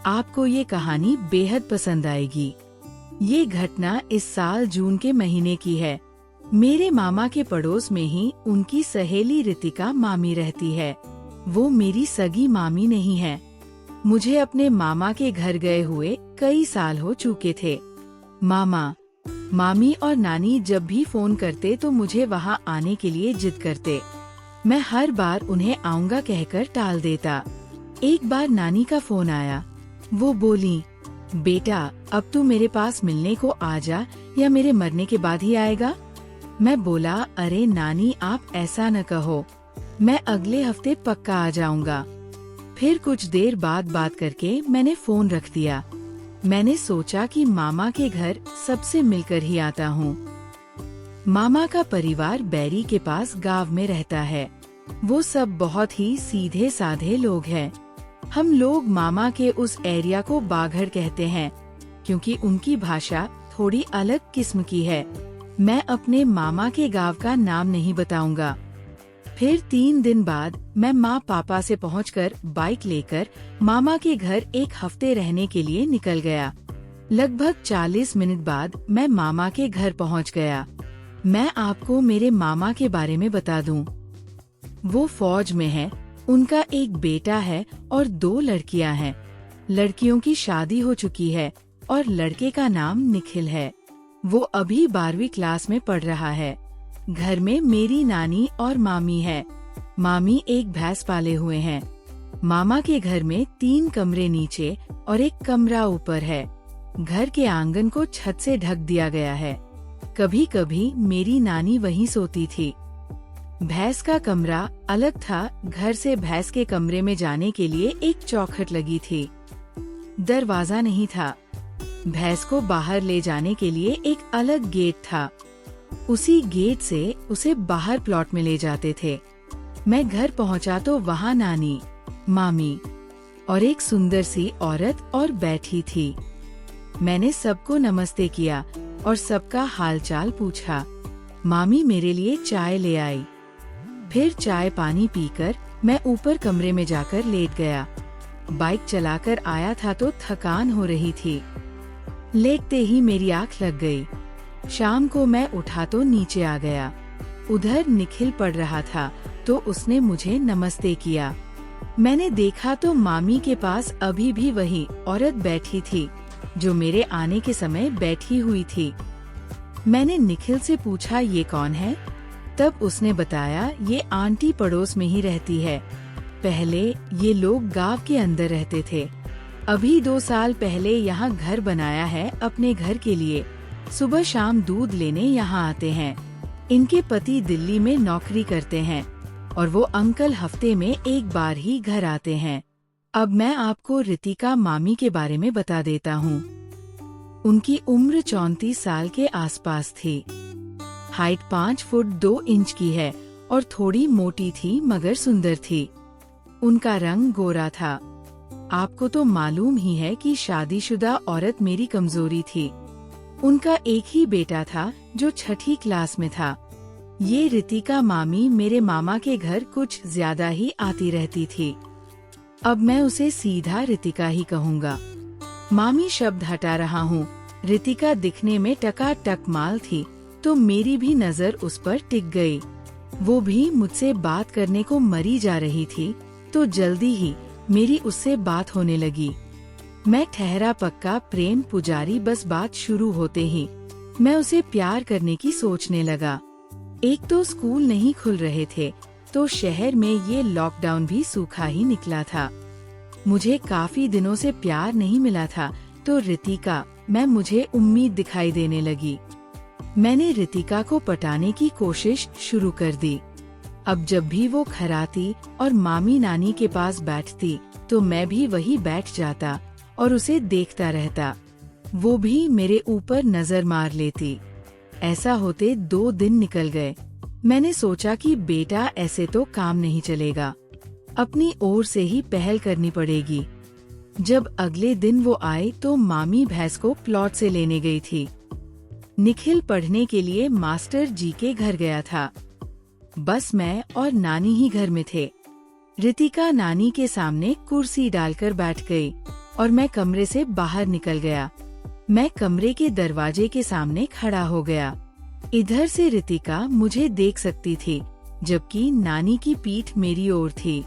आपको ये कहानी बेहद पसंद आएगी। ये घटना इस साल जून के महीने की है। मेरे मामा के पड़ोस में ही उनकी सहेली रितिका मामी रहती है। वो मेरी सगी मामी नहीं है। मुझे अपने मामा के घर गए हुए कई साल हो चुके थे। मामा, मामी और नानी जब भी फोन करते तो मुझे वहाँ आने के लिए जिद करते। मैं हर बार उन्हें आऊंगा कहकर टाल देता। एक बार नानी का फोन आया। वो बोली, बेटा अब तू मेरे पास मिलने को आ जा या मेरे मरने के बाद ही आएगा। मैं बोला, अरे नानी आप ऐसा न कहो, मैं अगले हफ्ते पक्का आ जाऊंगा। फिर कुछ देर बाद बात करके मैंने फोन रख दिया। मैंने सोचा कि मामा के घर सबसे मिलकर ही आता हूँ। मामा का परिवार बैरी के पास गांव में रहता है। वो सब बहुत ही सीधे साधे लोग हैं। हम लोग मामा के उस एरिया को बाघड़ कहते हैं क्योंकि उनकी भाषा थोड़ी अलग किस्म की है। मैं अपने मामा के गांव का नाम नहीं बताऊंगा। फिर 3 दिन बाद मैं माँ पापा से पहुंचकर बाइक लेकर मामा के घर एक हफ्ते रहने के लिए निकल गया। लगभग 40 मिनट बाद मैं मामा के घर पहुंच गया। मैं आपको मेरे मामा के बारे में बता दूं। वो फौज में है। उनका एक बेटा है और 2 लड़कियां हैं। लड़कियों की शादी हो चुकी है और लड़के का नाम निखिल है। वो अभी 12वीं क्लास में पढ़ रहा है। घर में मेरी नानी और मामी है। मामी एक भैंस पाले हुए हैं। मामा के घर में 3 कमरे नीचे और एक कमरा ऊपर है। घर के आंगन को छत से ढक दिया गया है। कभी कभी मेरी नानी वहीं सोती थी। भैंस का कमरा अलग था। घर से भैंस के कमरे में जाने के लिए एक चौखट लगी थी। दरवाजा नहीं था। भैंस को बाहर ले जाने के लिए एक अलग गेट था। उसी गेट से उसे बाहर प्लॉट में ले जाते थे। मैं घर पहुंचा तो वहाँ नानी, मामी और एक सुंदर सी औरत और बैठी थी। मैंने सबको नमस्ते किया और सबका हालचाल पूछा। मामी मेरे लिए चाय ले आई। फिर चाय पानी पीकर मैं ऊपर कमरे में जाकर लेट गया। बाइक चलाकर आया था तो थकान हो रही थी। लेटते ही मेरी आंख लग गई। शाम को मैं उठा तो नीचे आ गया। उधर निखिल पढ़ रहा था तो उसने मुझे नमस्ते किया। मैंने देखा तो मामी के पास अभी भी वही औरत बैठी थी जो मेरे आने के समय बैठी हुई थी। मैंने निखिल से पूछा, ये कौन है? तब उसने बताया, ये आंटी पड़ोस में ही रहती है। पहले ये लोग गांव के अंदर रहते थे। अभी 2 साल पहले यहाँ घर बनाया है अपने घर के लिए। सुबह शाम दूध लेने यहाँ आते हैं। इनके पति दिल्ली में नौकरी करते हैं और वो अंकल हफ्ते में एक बार ही घर आते हैं। अब मैं आपको रितिका मामी के बारे में बता देता हूँ। उनकी उम्र 34 साल के आसपास थी। हाइट 5 फुट 2 इंच की है और थोड़ी मोटी थी मगर सुंदर थी। उनका रंग गोरा था। आपको तो मालूम ही है कि शादीशुदा औरत मेरी कमजोरी थी। उनका एक ही बेटा था जो 6ठी क्लास में था। ये रितिका मामी मेरे मामा के घर कुछ ज्यादा ही आती रहती थी। अब मैं उसे सीधा रितिका ही कहूँगा। मामी शब्द हटा रहा हूँ। रितिका दिखने में टकाटक माल थी तो मेरी भी नजर उस पर टिक गई। वो भी मुझसे बात करने को मरी जा रही थी तो जल्दी ही मेरी उससे बात होने लगी। मैं ठहरा पक्का प्रेम पुजारी। बस बात शुरू होते ही मैं उसे प्यार करने की सोचने लगा। एक तो स्कूल नहीं खुल रहे थे तो शहर में ये लॉकडाउन भी सूखा ही निकला था। मुझे काफी दिनों से प्यार नहीं मिला था तो रितिका मुझे उम्मीद दिखाई देने लगी। मैंने रितिका को पटाने की कोशिश शुरू कर दी। अब जब भी वो खराती और मामी नानी के पास बैठती तो मैं भी वही बैठ जाता और उसे देखता रहता। वो भी मेरे ऊपर नजर मार लेती। ऐसा होते 2 दिन निकल गए। मैंने सोचा कि बेटा ऐसे तो काम नहीं चलेगा, अपनी ओर से ही पहल करनी पड़ेगी। जब अगले दिन वो आए तो मामी भैंस को प्लॉट से लेने गई थी। निखिल पढ़ने के लिए मास्टर जी के घर गया था। बस मैं और नानी ही घर में थे। रितिका नानी के सामने कुर्सी डालकर बैठ गई और मैं कमरे से बाहर निकल गया। मैं कमरे के दरवाजे के सामने खड़ा हो गया। इधर से रितिका मुझे देख सकती थी, जबकि नानी की पीठ मेरी ओर थी।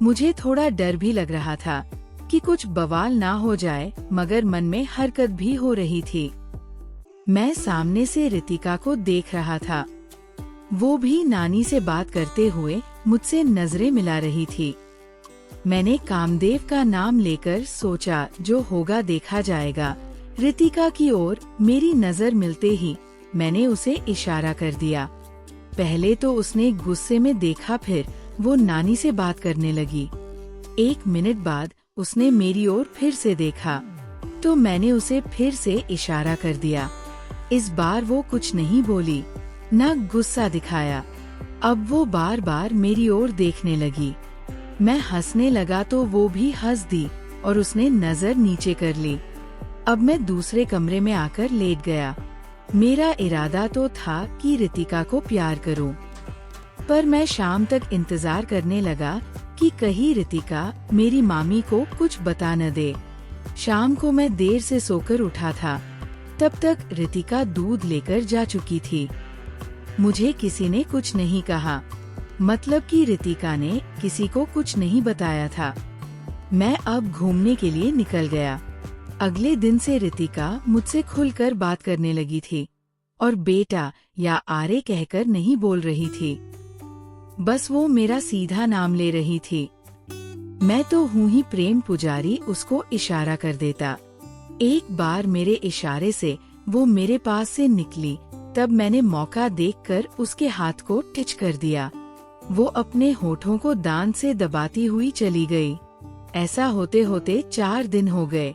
मुझे थोड़ा डर भी लग रहा था कि कुछ बवाल ना हो जाए, मगर मन में हरकत भी हो रही थी। मैं सामने से रितिका को देख रहा था। वो भी नानी से बात करते हुए मुझसे नजरें मिला रही थी। मैंने कामदेव का नाम लेकर सोचा जो होगा देखा जाएगा। रितिका की ओर मेरी नजर मिलते ही मैंने उसे इशारा कर दिया। पहले तो उसने गुस्से में देखा, फिर वो नानी से बात करने लगी। 1 मिनट बाद उसने मेरी ओर फिर से देखा तो मैंने उसे फिर से इशारा कर दिया। इस बार वो कुछ नहीं बोली, न गुस्सा दिखाया। अब वो बार बार मेरी ओर देखने लगी। मैं हंसने लगा तो वो भी हंस दी और उसने नजर नीचे कर ली। अब मैं दूसरे कमरे में आकर लेट गया। मेरा इरादा तो था कि रितिका को प्यार करूं, पर मैं शाम तक इंतजार करने लगा कि कहीं रितिका मेरी मामी को कुछ बता न दे। शाम को मैं देर से सोकर उठा था। तब तक रितिका दूध लेकर जा चुकी थी। मुझे किसी ने कुछ नहीं कहा, मतलब कि रितिका ने किसी को कुछ नहीं बताया था। मैं अब घूमने के लिए निकल गया। अगले दिन से रितिका मुझसे खुलकर बात करने लगी थी और बेटा या आरे कहकर नहीं बोल रही थी। बस वो मेरा सीधा नाम ले रही थी। मैं तो हूँ ही प्रेम पुजारी, उसको इशारा कर देता। एक बार मेरे इशारे से वो मेरे पास से निकली, तब मैंने मौका देखकर उसके हाथ को टच कर दिया। वो अपने होठों को दांत से दबाती हुई चली गई। ऐसा होते होते 4 दिन हो गए।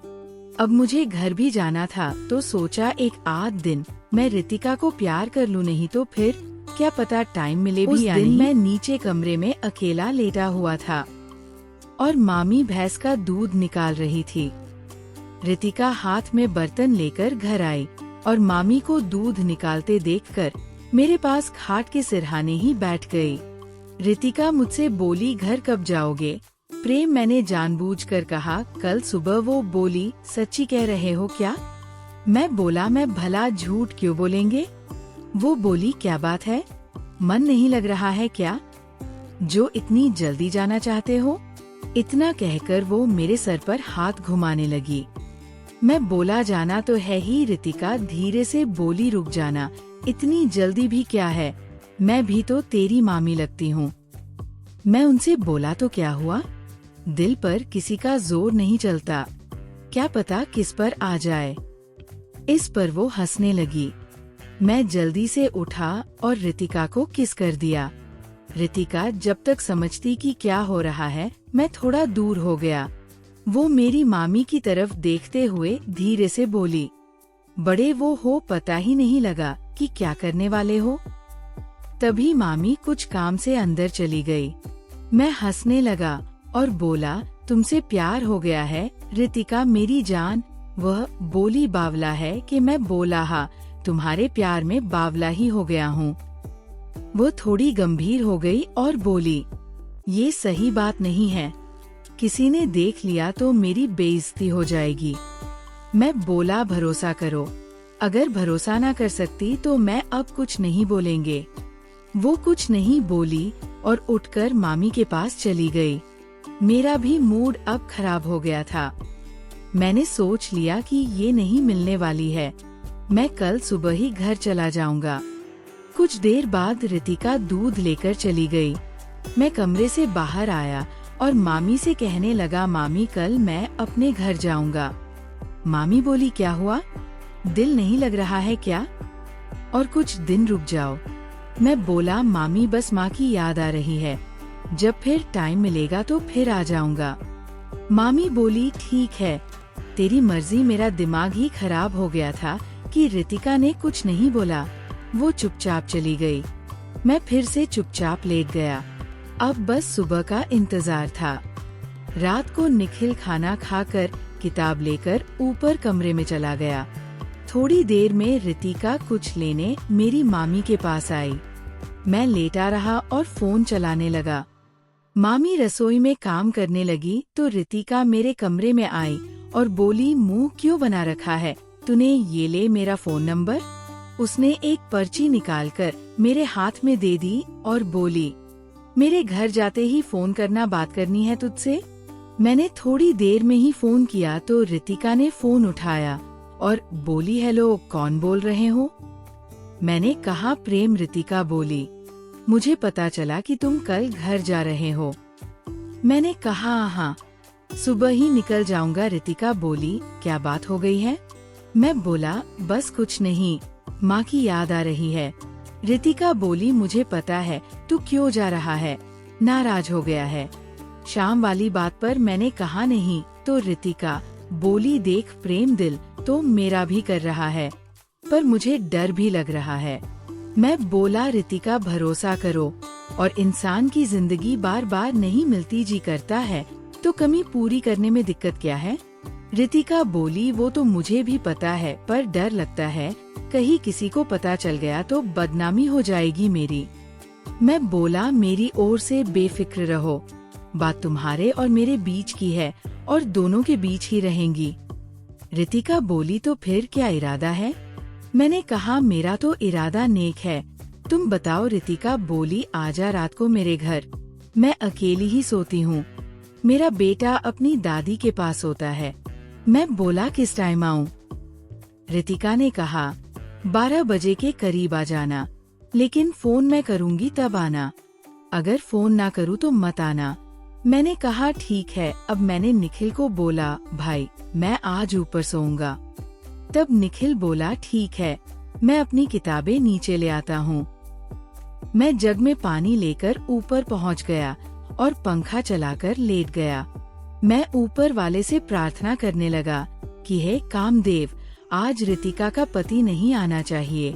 अब मुझे घर भी जाना था तो सोचा एक आध दिन मैं रितिका को प्यार कर लूं, नहीं तो फिर क्या पता टाइम मिले भी या नहीं। उस दिन मैं नीचे कमरे में अकेला लेटा हुआ था और मामी भैंस का दूध निकाल रही थी। रितिका हाथ में बर्तन लेकर घर आई और मामी को दूध निकालते देखकर मेरे पास खाट के सिरहाने ही बैठ गई। रितिका मुझसे बोली, घर कब जाओगे? प्रेम, मैंने जानबूझकर कहा। कल सुबह। वो बोली, सच्ची कह रहे हो क्या? मैं बोला, मैं भला झूठ क्यों बोलेंगे? वो बोली, क्या बात है, मन नहीं लग रहा है क्या, जो इतनी जल्दी जाना चाहते हो? इतना कहकर वो मेरे सर पर हाथ घुमाने लगी। मैं बोला, जाना तो है ही। रितिका धीरे से बोली, रुक जाना, इतनी जल्दी भी क्या है, मैं भी तो तेरी मामी लगती हूँ। मैं उनसे बोला, तो क्या हुआ, दिल पर किसी का जोर नहीं चलता, क्या पता किस पर आ जाए। इस पर वो हंसने लगी। मैं जल्दी से उठा और रितिका को किस कर दिया। रितिका जब तक समझती कि क्या हो रहा है, मैं थोड़ा दूर हो गया। वो मेरी मामी की तरफ देखते हुए धीरे से बोली, बड़े वो हो, पता ही नहीं लगा कि क्या करने वाले हो। तभी मामी कुछ काम से अंदर चली गई। मैं हंसने लगा और बोला, तुमसे प्यार हो गया है रितिका मेरी जान। वह बोली, बावला है कि मैं बोला, हाँ तुम्हारे प्यार में बावला ही हो गया हूँ। वो थोड़ी गंभीर हो गई और बोली, ये सही बात नहीं है, किसी ने देख लिया तो मेरी बेइज्जती हो जाएगी। मैं बोला, भरोसा करो, अगर भरोसा ना कर सकती तो मैं अब कुछ नहीं बोलेंगे। वो कुछ नहीं बोली और उठकर मामी के पास चली गई। मेरा भी मूड अब खराब हो गया था। मैंने सोच लिया कि ये नहीं मिलने वाली है, मैं कल सुबह ही घर चला जाऊंगा। कुछ देर बाद रितिका दूध लेकर चली गई। मैं कमरे से बाहर आया और मामी से कहने लगा, मामी कल मैं अपने घर जाऊंगा। मामी बोली, क्या हुआ, दिल नहीं लग रहा है क्या? और कुछ दिन रुक जाओ, मैं बोला मामी बस माँ की याद आ रही है, जब फिर टाइम मिलेगा तो फिर आ जाऊंगा। मामी बोली ठीक है, तेरी मर्जी। मेरा दिमाग ही खराब हो गया था कि रितिका ने कुछ नहीं बोला, वो चुपचाप चली गई। मैं फिर से चुपचाप लेट गया। अब बस सुबह का इंतजार था। रात को निखिल खाना खाकर किताब लेकर ऊपर कमरे में चला गया। थोड़ी देर में रितिका कुछ लेने मेरी मामी के पास आई। मैं लेटा रहा और फोन चलाने लगा। मामी रसोई में काम करने लगी तो रितिका मेरे कमरे में आई और बोली, मुंह क्यों बना रखा है तूने, ये ले मेरा फोन नंबर। उसने एक पर्ची निकालकर मेरे हाथ में दे दी और बोली, मेरे घर जाते ही फोन करना, बात करनी है तुझसे। मैंने थोड़ी देर में ही फोन किया तो रितिका ने फोन उठाया और बोली, हेलो, कौन बोल रहे हो? मैंने कहा, प्रेम। रितिका बोली, मुझे पता चला कि तुम कल घर जा रहे हो। मैंने कहा, हाँ, सुबह ही निकल जाऊंगा। रितिका बोली, क्या बात हो गई है? मैं बोला, बस कुछ नहीं, माँ की याद आ रही है। रितिका बोली, मुझे पता है तू क्यों जा रहा है, नाराज हो गया है। शाम वाली बात पर मैंने कहा नहीं तो रितिका बोली, देख प्रेम, दिल तो मेरा भी कर रहा है, पर मुझे डर भी लग रहा है। मैं बोला, रितिका भरोसा करो, और इंसान की जिंदगी बार बार नहीं मिलती, जी करता है तो कमी पूरी करने में दिक्कत क्या है? रितिका बोली, वो तो मुझे भी पता है, पर डर लगता है कहीं किसी को पता चल गया तो बदनामी हो जाएगी मेरी। मैं बोला, मेरी ओर से बेफिक्र रहो, बात तुम्हारे और मेरे बीच की है और दोनों के बीच ही रहेंगी। रितिका बोली, तो फिर क्या इरादा है? मैंने कहा, मेरा तो इरादा नेक है, तुम बताओ। रितिका बोली, आजा रात को मेरे घर, मैं अकेली ही सोती हूँ, मेरा बेटा अपनी दादी के पास सोता है। मैं बोला, किस टाइम आऊँ? रितिका ने कहा, 12 बजे के करीब आ जाना, लेकिन फोन मैं करूँगी तब आना, अगर फोन ना करूँ तो मत आना। मैंने कहा, ठीक है। अब मैंने निखिल को बोला, भाई मैं आज ऊपर सोऊंगा। तब निखिल बोला, ठीक है, मैं अपनी किताबें नीचे ले आता हूँ। मैं जग में पानी लेकर ऊपर पहुँच गया और पंखा चलाकर लेट गया। मैं ऊपर वाले से प्रार्थना करने लगा कि हे कामदेव, आज रितिका का पति नहीं आना चाहिए।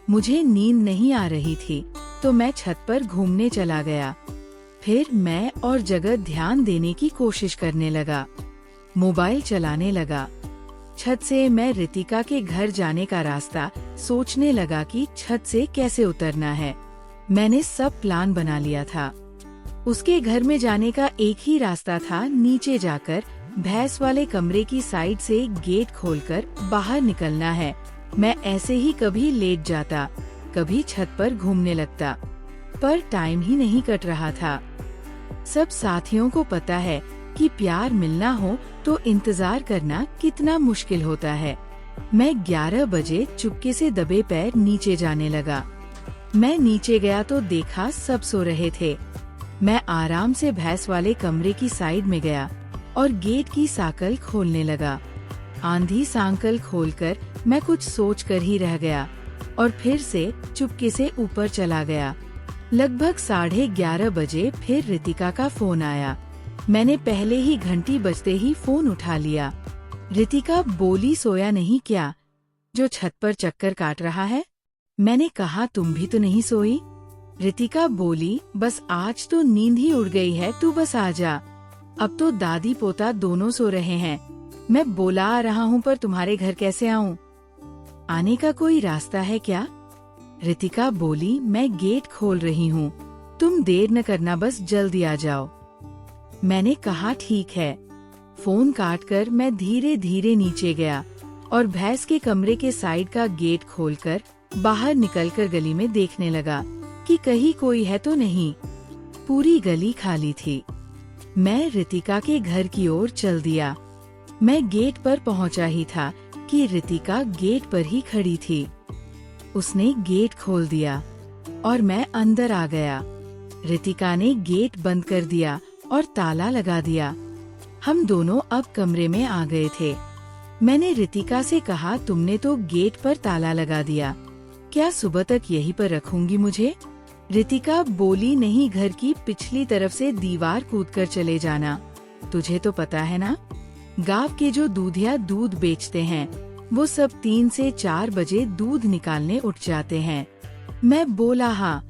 मुझे नींद नहीं आ रही थी तो मैं छत पर घूमने चला गया। फिर मैं और जगह ध्यान देने की कोशिश करने लगा, मोबाइल चलाने लगा। छत से मैं रितिका के घर जाने का रास्ता सोचने लगा कि छत से कैसे उतरना है। मैंने सब प्लान बना लिया था। उसके घर में जाने का एक ही रास्ता था, नीचे जाकर भैंस वाले कमरे की साइड से गेट खोलकर बाहर निकलना है। मैं ऐसे ही कभी लेट जाता, कभी छत पर घूमने लगता, पर टाइम ही नहीं कट रहा था। सब साथियों को पता है कि प्यार मिलना हो तो इंतजार करना कितना मुश्किल होता है। मैं 11 बजे चुपके से दबे पैर नीचे जाने लगा। मैं नीचे गया तो देखा सब सो रहे थे। मैं आराम से भैंस वाले कमरे की साइड में गया और गेट की साकल खोलने लगा। आंधी सांकल खोलकर मैं कुछ सोच कर ही रह गया और फिर से चुपके से ऊपर चला गया। लगभग 11:30 बजे फिर रितिका का फोन आया। मैंने पहले ही घंटी बजते ही फोन उठा लिया। रितिका बोली, सोया नहीं क्या, जो छत पर चक्कर काट रहा है? मैंने कहा, तुम भी तो नहीं सोई? रितिका बोली, बस आज तो नींद ही उड़ गई है, तू बस आ जा, अब तो दादी पोता दोनों सो रहे हैं। मैं बोला, आ रहा हूँ, पर तुम्हारे घर कैसे आऊँ? आने का कोई रास्ता है क्या? रितिका बोली, मैं गेट खोल रही हूँ, तुम देर न करना, बस जल्दी आ जाओ। मैंने कहा, ठीक है। फोन काटकर मैं धीरे धीरे नीचे गया और भैंस के कमरे के साइड का गेट खोलकर बाहर निकलकर गली में देखने लगा कि कहीं कोई है तो नहीं। पूरी गली खाली थी। मैं रितिका के घर की ओर चल दिया। मैं गेट पर पहुंचा ही था कि रितिका गेट पर ही खड़ी थी। उसने गेट खोल दिया और मैं अंदर आ गया। रितिका ने गेट बंद कर दिया और ताला लगा दिया। हम दोनों अब कमरे में आ गए थे। मैंने रितिका से कहा, तुमने तो गेट पर ताला लगा दिया, क्या सुबह तक यहीं पर रखूंगी मुझे? रितिका बोली, नहीं, घर की पिछली तरफ से दीवार कूदकर चले जाना। तुझे तो पता है ना, गांव के जो दूधिया दूध बेचते हैं वो सब 3 से 4 बजे दूध निकालने उठ जाते हैं। मैं बोला, हाँ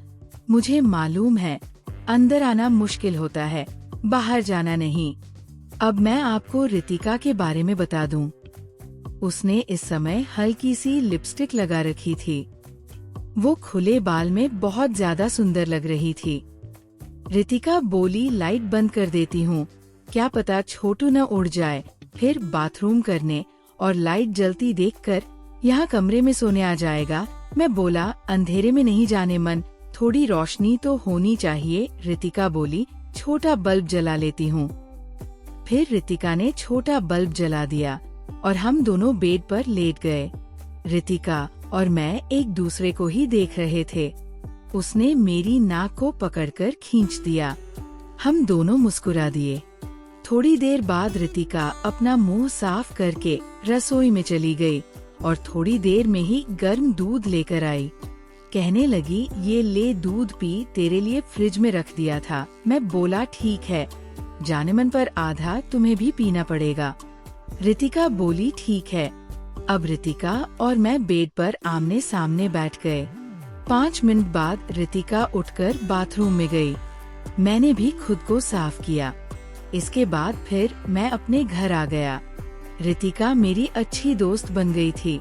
मुझे मालूम है, अंदर आना मुश्किल होता है, बाहर जाना नहीं। अब मैं आपको रितिका के बारे में बता दूं। उसने इस समय हल्की सी लिपस्टिक लगा रखी थी। वो खुले बाल में बहुत ज्यादा सुंदर लग रही थी। रितिका बोली, लाइट बंद कर देती हूँ, क्या पता छोटू न उड़ जाए। फिर बाथरूम करने और लाइट जलती देखकर यहाँ कमरे में सोने आ जाएगा। मैं बोला, अंधेरे में नहीं जाने मन, थोड़ी रोशनी तो होनी चाहिए। रितिका बोली, छोटा बल्ब जला लेती हूँ। फिर रितिका ने छोटा बल्ब जला दिया और हम दोनों बेड पर लेट गए। रितिका और मैं एक दूसरे को ही देख रहे थे। उसने मेरी नाक को पकड़कर खींच दिया। हम दोनों मुस्कुरा दिए। थोड़ी देर बाद रितिका अपना मुंह साफ करके रसोई में चली गई और थोड़ी देर में ही गर्म दूध लेकर आई। कहने लगी, ये ले दूध पी, तेरे लिए फ्रिज में रख दिया था। मैं बोला, ठीक है, जाने मन पर आधा तुम्हें भी पीना पड़ेगा। रितिका बोली, ठीक है। अब रितिका और मैं बेड पर आमने सामने बैठ गए। 5 मिनट बाद रितिका उठकर बाथरूम में गई। मैंने भी खुद को साफ किया। इसके बाद फिर मैं अपने घर आ गया। रितिका मेरी अच्छी दोस्त बन गई थी।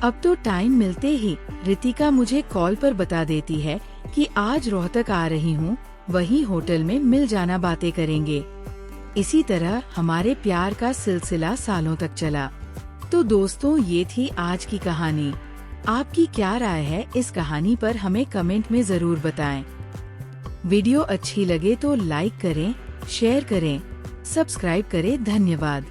अब तो टाइम मिलते ही रितिका मुझे कॉल पर बता देती है कि आज रोहतक आ रही हूँ, वही होटल में मिल जाना, बातें करेंगे। इसी तरह हमारे प्यार का सिलसिला सालों तक चला। तो दोस्तों, ये थी आज की कहानी। आपकी क्या राय है इस कहानी पर, हमें कमेंट में जरूर बताएं। वीडियो अच्छी लगे तो लाइक करें, शेयर करें, सब्सक्राइब करें। धन्यवाद।